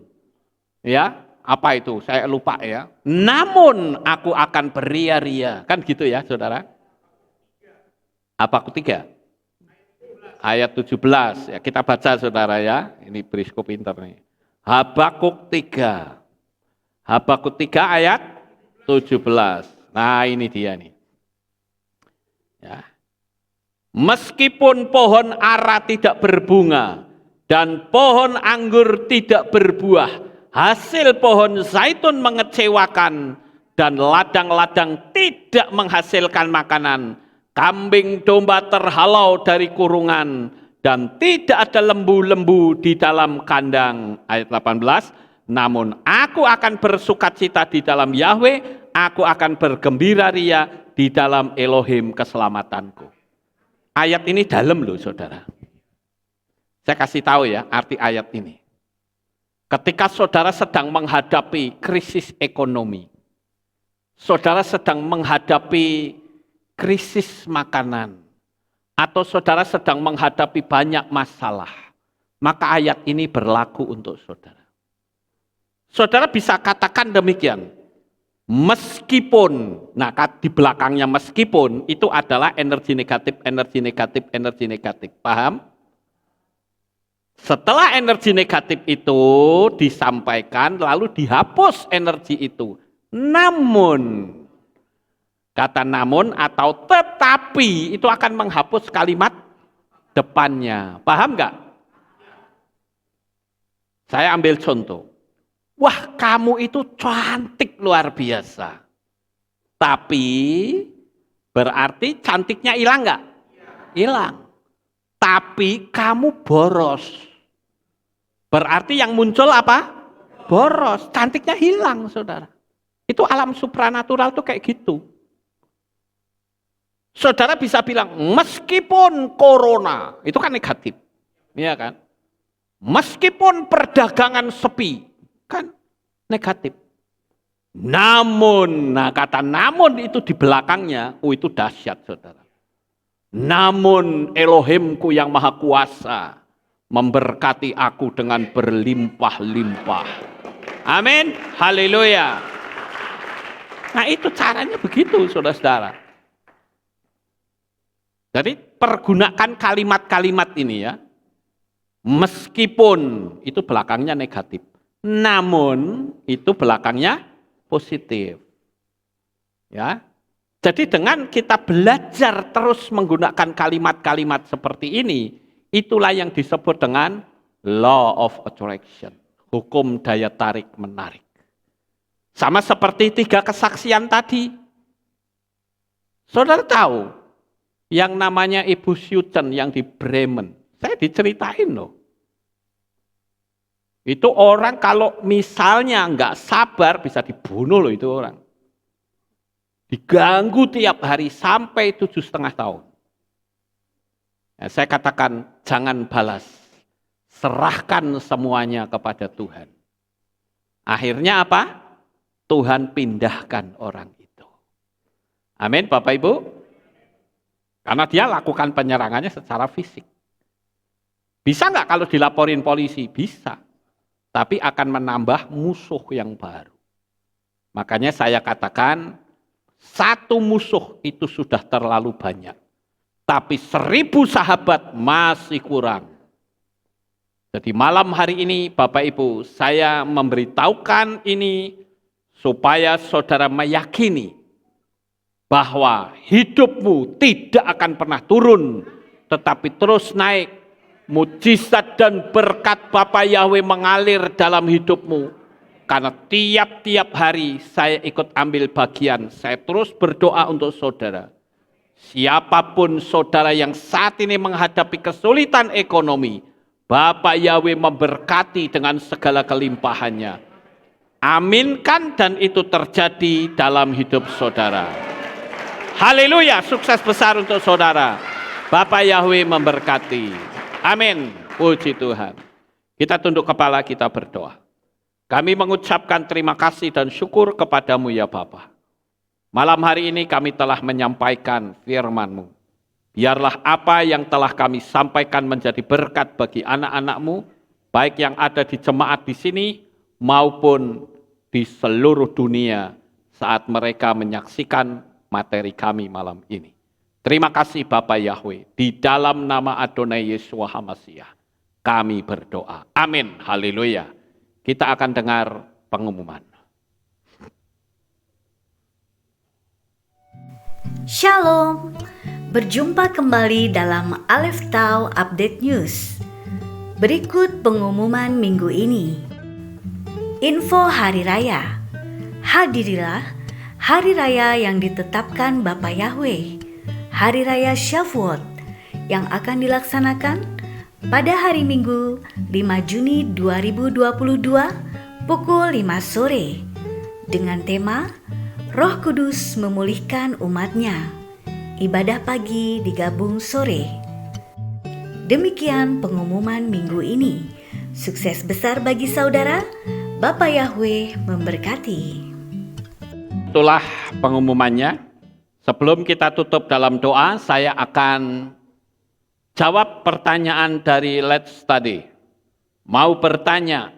ya, apa itu? Saya lupa ya. Namun aku akan beria-ria. Kan gitu ya, saudara? Habakuk 3? Ayat 17. Ya, kita baca, saudara ya. Ini periskop pintar nih. Habakuk 3. Habakuk 3 ayat 17. Nah, ini dia nih. Ya. Meskipun pohon ara tidak berbunga dan pohon anggur tidak berbuah, hasil pohon zaitun mengecewakan dan ladang-ladang tidak menghasilkan makanan. Kambing domba terhalau dari kurungan dan tidak ada lembu-lembu di dalam kandang. Ayat 18, namun aku akan bersukacita di dalam Yahweh, aku akan bergembira ria di dalam Elohim keselamatanku. Ayat ini dalam loh, saudara. Saya kasih tahu ya arti ayat ini. Ketika saudara sedang menghadapi krisis ekonomi, saudara sedang menghadapi krisis makanan, atau saudara sedang menghadapi banyak masalah, maka ayat ini berlaku untuk saudara. Saudara bisa katakan demikian, meskipun, nah di belakangnya meskipun, itu adalah energi negatif, energi negatif, energi negatif, paham? Setelah energi negatif itu disampaikan, lalu dihapus energi itu. Namun, kata namun atau tetapi itu akan menghapus kalimat depannya. Paham nggak? Saya ambil contoh. Wah, kamu itu cantik luar biasa. Tapi berarti cantiknya hilang nggak? Hilang. Tapi kamu boros. Berarti yang muncul apa? Boros. Cantiknya hilang, saudara. Itu alam supranatural tuh kayak gitu. Saudara bisa bilang, meskipun corona, itu kan negatif. Iya kan? Meskipun perdagangan sepi, kan negatif. Namun, nah kata namun itu di belakangnya, itu dahsyat, saudara. Namun Elohimku yang maha kuasa memberkati aku dengan berlimpah-limpah. Amin. Haleluya. Nah itu caranya begitu, saudara-saudara. Jadi pergunakan kalimat-kalimat ini ya. Meskipun itu belakangnya negatif. Namun itu belakangnya positif. Ya. Jadi dengan kita belajar terus menggunakan kalimat-kalimat seperti ini, itulah yang disebut dengan law of attraction. Hukum daya tarik menarik. Sama seperti 3 kesaksian tadi. Saudara tahu yang namanya Ibu Syuchen yang di Bremen. Saya diceritain loh. Itu orang kalau misalnya nggak sabar bisa dibunuh loh itu orang. Diganggu tiap hari sampai 7,5 tahun. Ya, saya katakan jangan balas. Serahkan semuanya kepada Tuhan. Akhirnya apa? Tuhan pindahkan orang itu. Amin Bapak Ibu. Karena dia lakukan penyerangannya secara fisik. Bisa nggak kalau dilaporin polisi? Bisa. Tapi akan menambah musuh yang baru. Makanya saya katakan, satu musuh itu sudah terlalu banyak. tapi 1000 sahabat masih kurang. Jadi malam hari ini Bapak Ibu, saya memberitahukan ini supaya saudara meyakini bahwa hidupmu tidak akan pernah turun, tetapi terus naik. Mujizat dan berkat Bapa Yahweh mengalir dalam hidupmu. Karena tiap-tiap hari saya ikut ambil bagian, saya terus berdoa untuk saudara. Siapapun saudara yang saat ini menghadapi kesulitan ekonomi, Bapa Yahweh memberkati dengan segala kelimpahannya. Aminkan dan itu terjadi dalam hidup saudara. Haleluya, sukses besar untuk saudara. Bapa Yahweh memberkati. Amin, puji Tuhan. Kita tunduk kepala, kita berdoa. Kami mengucapkan terima kasih dan syukur kepadamu ya Bapa. Malam hari ini kami telah menyampaikan firman-Mu. Biarlah apa yang telah kami sampaikan menjadi berkat bagi anak-anak-Mu, baik yang ada di jemaat di sini maupun di seluruh dunia saat mereka menyaksikan materi kami malam ini. Terima kasih Bapa Yahweh, di dalam nama Adonai Yeshua HaMashiach kami berdoa. Amin, haleluya. Kita akan dengar pengumuman. Shalom, berjumpa kembali dalam Aleph Tau Update News. Berikut pengumuman minggu ini. Info Hari Raya. Hadirilah Hari Raya yang ditetapkan Bapa Yahweh, Hari Raya Shavuot, yang akan dilaksanakan pada hari Minggu 5 Juni 2022 pukul 5 sore dengan tema Roh Kudus memulihkan umatnya. Ibadah pagi digabung sore. Demikian pengumuman minggu ini. Sukses besar bagi saudara. Bapa Yahweh memberkati. Itulah pengumumannya. Sebelum kita tutup dalam doa, saya akan jawab pertanyaan dari Let's Study. Mau bertanya,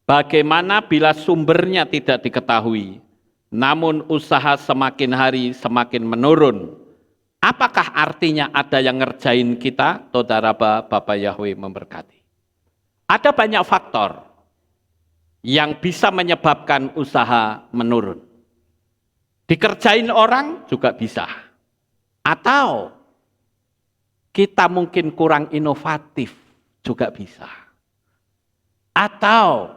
bagaimana bila sumbernya tidak diketahui, namun usaha semakin hari semakin menurun? Apakah artinya ada yang ngerjain kita? Saudara Bapa Yahweh memberkati. Ada banyak faktor yang bisa menyebabkan usaha menurun. Dikerjain orang juga bisa. Atau kita mungkin kurang inovatif juga bisa. Atau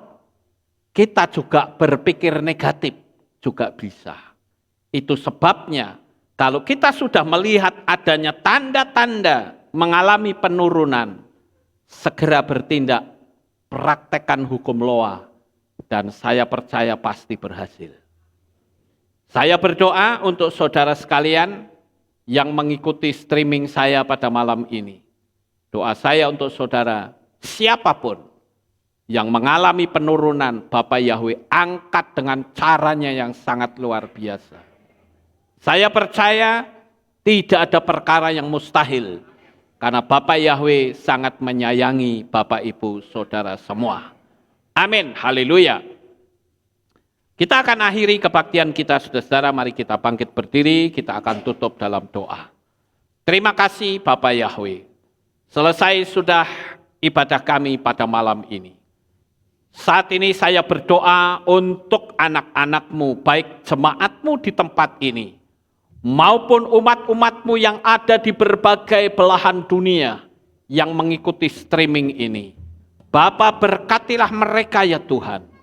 kita juga berpikir negatif juga bisa. Itu sebabnya kalau kita sudah melihat adanya tanda-tanda mengalami penurunan, segera bertindak, praktekkan hukum Loa, dan saya percaya pasti berhasil. Saya berdoa untuk saudara sekalian yang mengikuti streaming saya pada malam ini. Doa saya untuk saudara, siapapun yang mengalami penurunan, Bapa Yahweh angkat dengan caranya yang sangat luar biasa. Saya percaya tidak ada perkara yang mustahil, karena Bapa Yahweh sangat menyayangi Bapak Ibu Saudara semua. Amin, haleluya. Kita akan akhiri kebaktian kita, saudara-saudara. Mari kita bangkit berdiri, kita akan tutup dalam doa. Terima kasih Bapa Yahweh. Selesai sudah ibadah kami pada malam ini. Saat ini saya berdoa untuk anak-anak-Mu, baik jemaat-Mu di tempat ini, maupun umat-umat-Mu yang ada di berbagai belahan dunia yang mengikuti streaming ini. Bapa, berkatilah mereka ya Tuhan.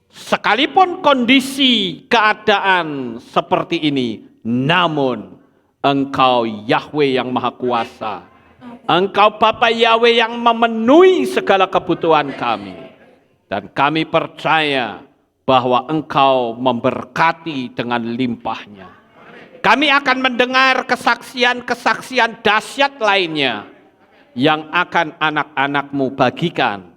Sekalipun kondisi keadaan seperti ini, namun Engkau Yahweh yang Maha Kuasa. Engkau Bapa Yahweh yang memenuhi segala kebutuhan kami. Dan kami percaya bahwa Engkau memberkati dengan limpahnya. Kami akan mendengar kesaksian-kesaksian dahsyat lainnya yang akan anak-anak-Mu bagikan.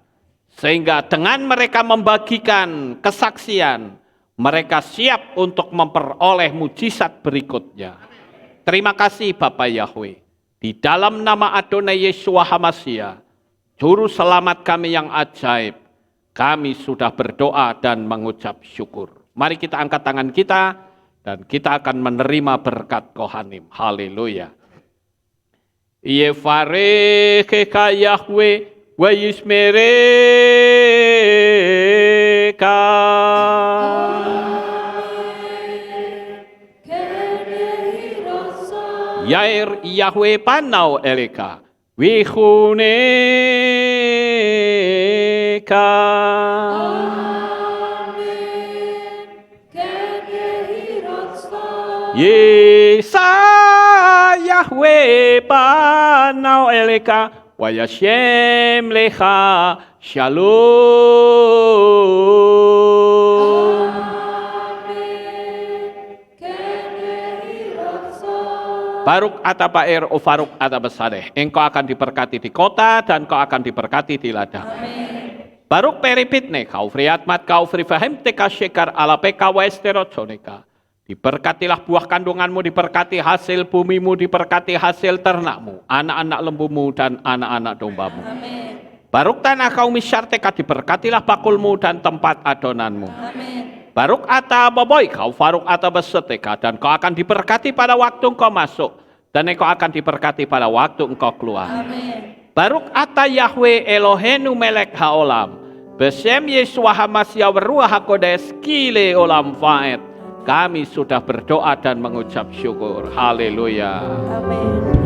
Sehingga dengan mereka membagikan kesaksian, mereka siap untuk memperoleh mujizat berikutnya. Terima kasih Bapa Yahweh. Di dalam nama Adonai Yeshua HaMashiach, Juru Selamat kami yang ajaib, kami sudah berdoa dan mengucap syukur. Mari kita angkat tangan kita dan kita akan menerima berkat Kohanim. Haleluya. Yevarechecha Yahweh wa yishmereka. Yair Yahweh panau eleka wichuneka. Yesa Yahweh panau eleka wa yashem lecha shalom. Baruk ata Baer o Faruk ata Besadeh. Engkau akan diberkati di kota dan kau akan diberkati di ladang. Baruk peripitne kau friatmat kau frifahem teka syekar ala peka westerotsonika. Diberkatilah buah kandunganmu, diberkati hasil bumimu, diberkati hasil ternakmu, anak-anak lembumu dan anak-anak dombamu. Baruk tanah kau misyarteka, diberkatilah bakulmu dan tempat adonanmu. Baruk ata boboy kau faruk ata beseteka, dan kau akan diberkati pada waktu engkau masuk, dan engkau akan diberkati pada waktu engkau keluar. Baruk ata Yahweh Elohenu melek haolam, besem Yeshua Hamasya Ruach HaKodes kile olam faed. Kami sudah berdoa dan mengucap syukur. Haleluya. Amin.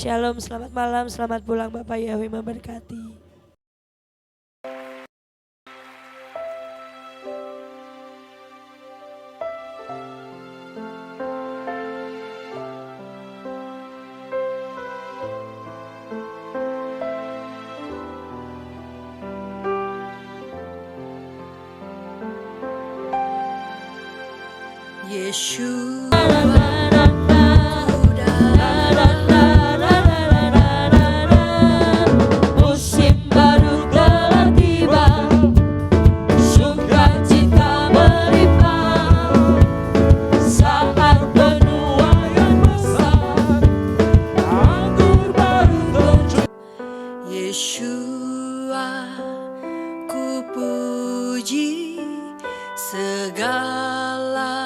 Shalom, selamat malam, selamat pulang, Bapak Yahweh memberkati. Yeshua. Musim baru telah tiba, sukacita melimpah, saat penuaian besar, anggur baru terjun. Yeshua, ku puji segala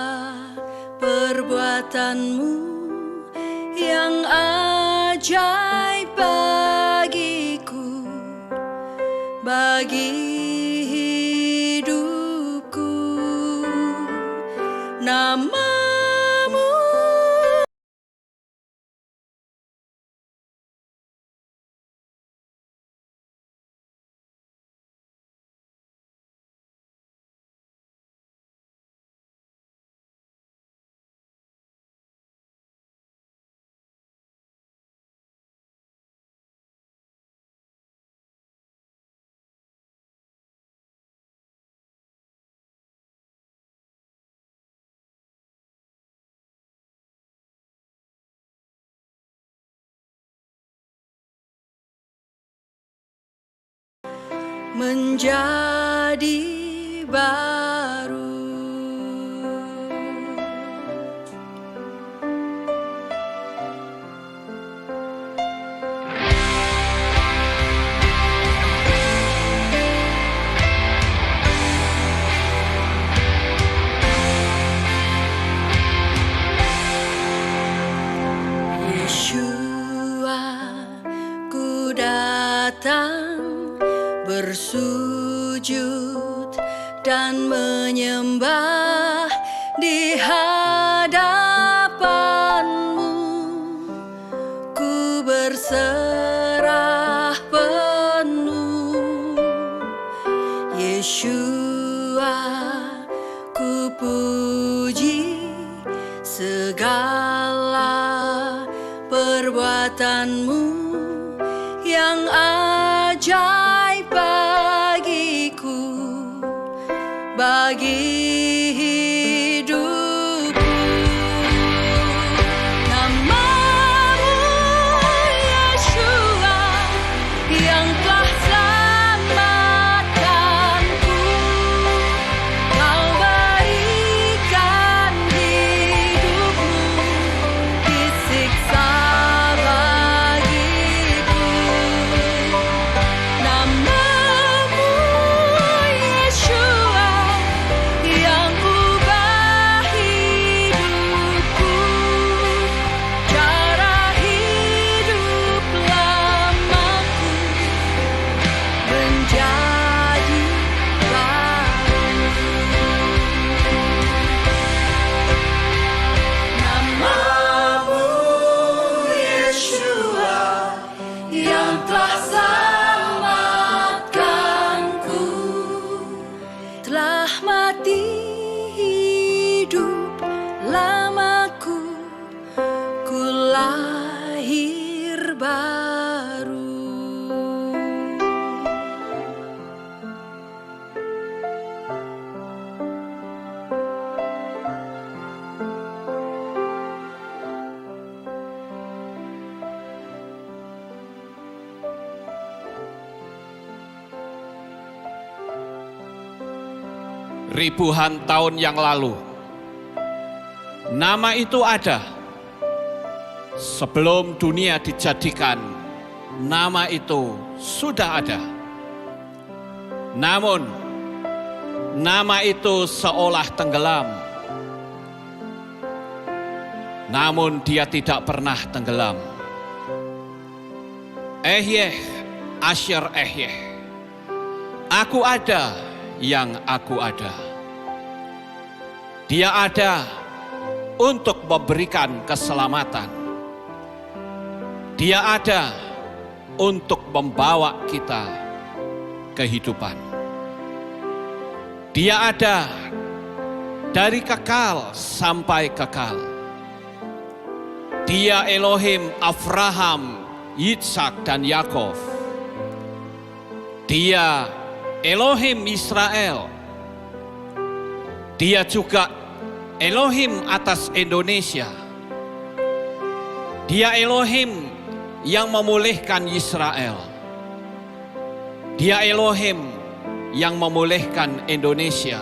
perbuatanmu yang ajaib bagiku, bagi hidupku. Nama menjadi baru. Yeshua, ku datang bersujud dan menyembah di hadapan-Mu. Ku berserah penuh. Yeshua, ku puji segala perbuatan-Mu yang ajaib bagiku, bagi hidupku. Nama-Mu Yeshua yang telah selamatkanku. Kau berikan hidupmu disiksa bagiku. Nama-Mu Yeshua yang ubah hidupku. Cara hidup lamaku menjadi baru. Nama-Mu Yeshua yang telah selamatkanku. Telah mati hidup lamaku, ku lahir baru. Ribuan tahun yang lalu, nama itu ada. Sebelum dunia dijadikan, nama itu sudah ada. Namun, nama itu seolah tenggelam. Namun dia tidak pernah tenggelam. Ehyeh, Asher Ehyeh. Aku ada yang aku ada. Dia ada untuk memberikan keselamatan. Dia ada untuk membawa kita kehidupan. Dia ada dari kekal sampai kekal. Dia Elohim Abraham, Yitzhak dan Yakov. Dia Elohim Israel. Dia juga Elohim atas Indonesia. Dia Elohim yang memulihkan Israel. Dia Elohim yang memulihkan Indonesia.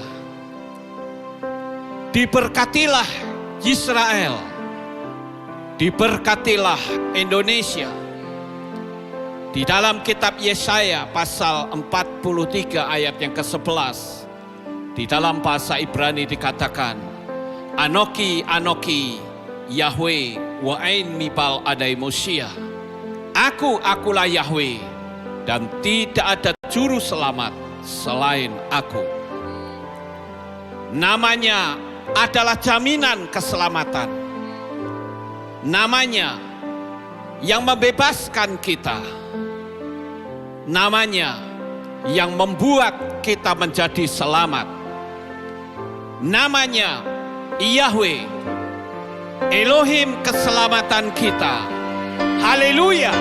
Diberkatilah Israel. Diberkatilah Indonesia. Di dalam kitab Yesaya pasal 43 ayat yang ke-11, di dalam bahasa Ibrani dikatakan, Anoki, Anoki, Yahweh, wa'ain mipal adai Mosia. Akulah Yahweh, dan tidak ada juru selamat selain aku. Namanya adalah jaminan keselamatan. Namanya yang membebaskan kita. Namanya yang membuat kita menjadi selamat. Namanya Yahweh, Elohim keselamatan kita. Haleluya.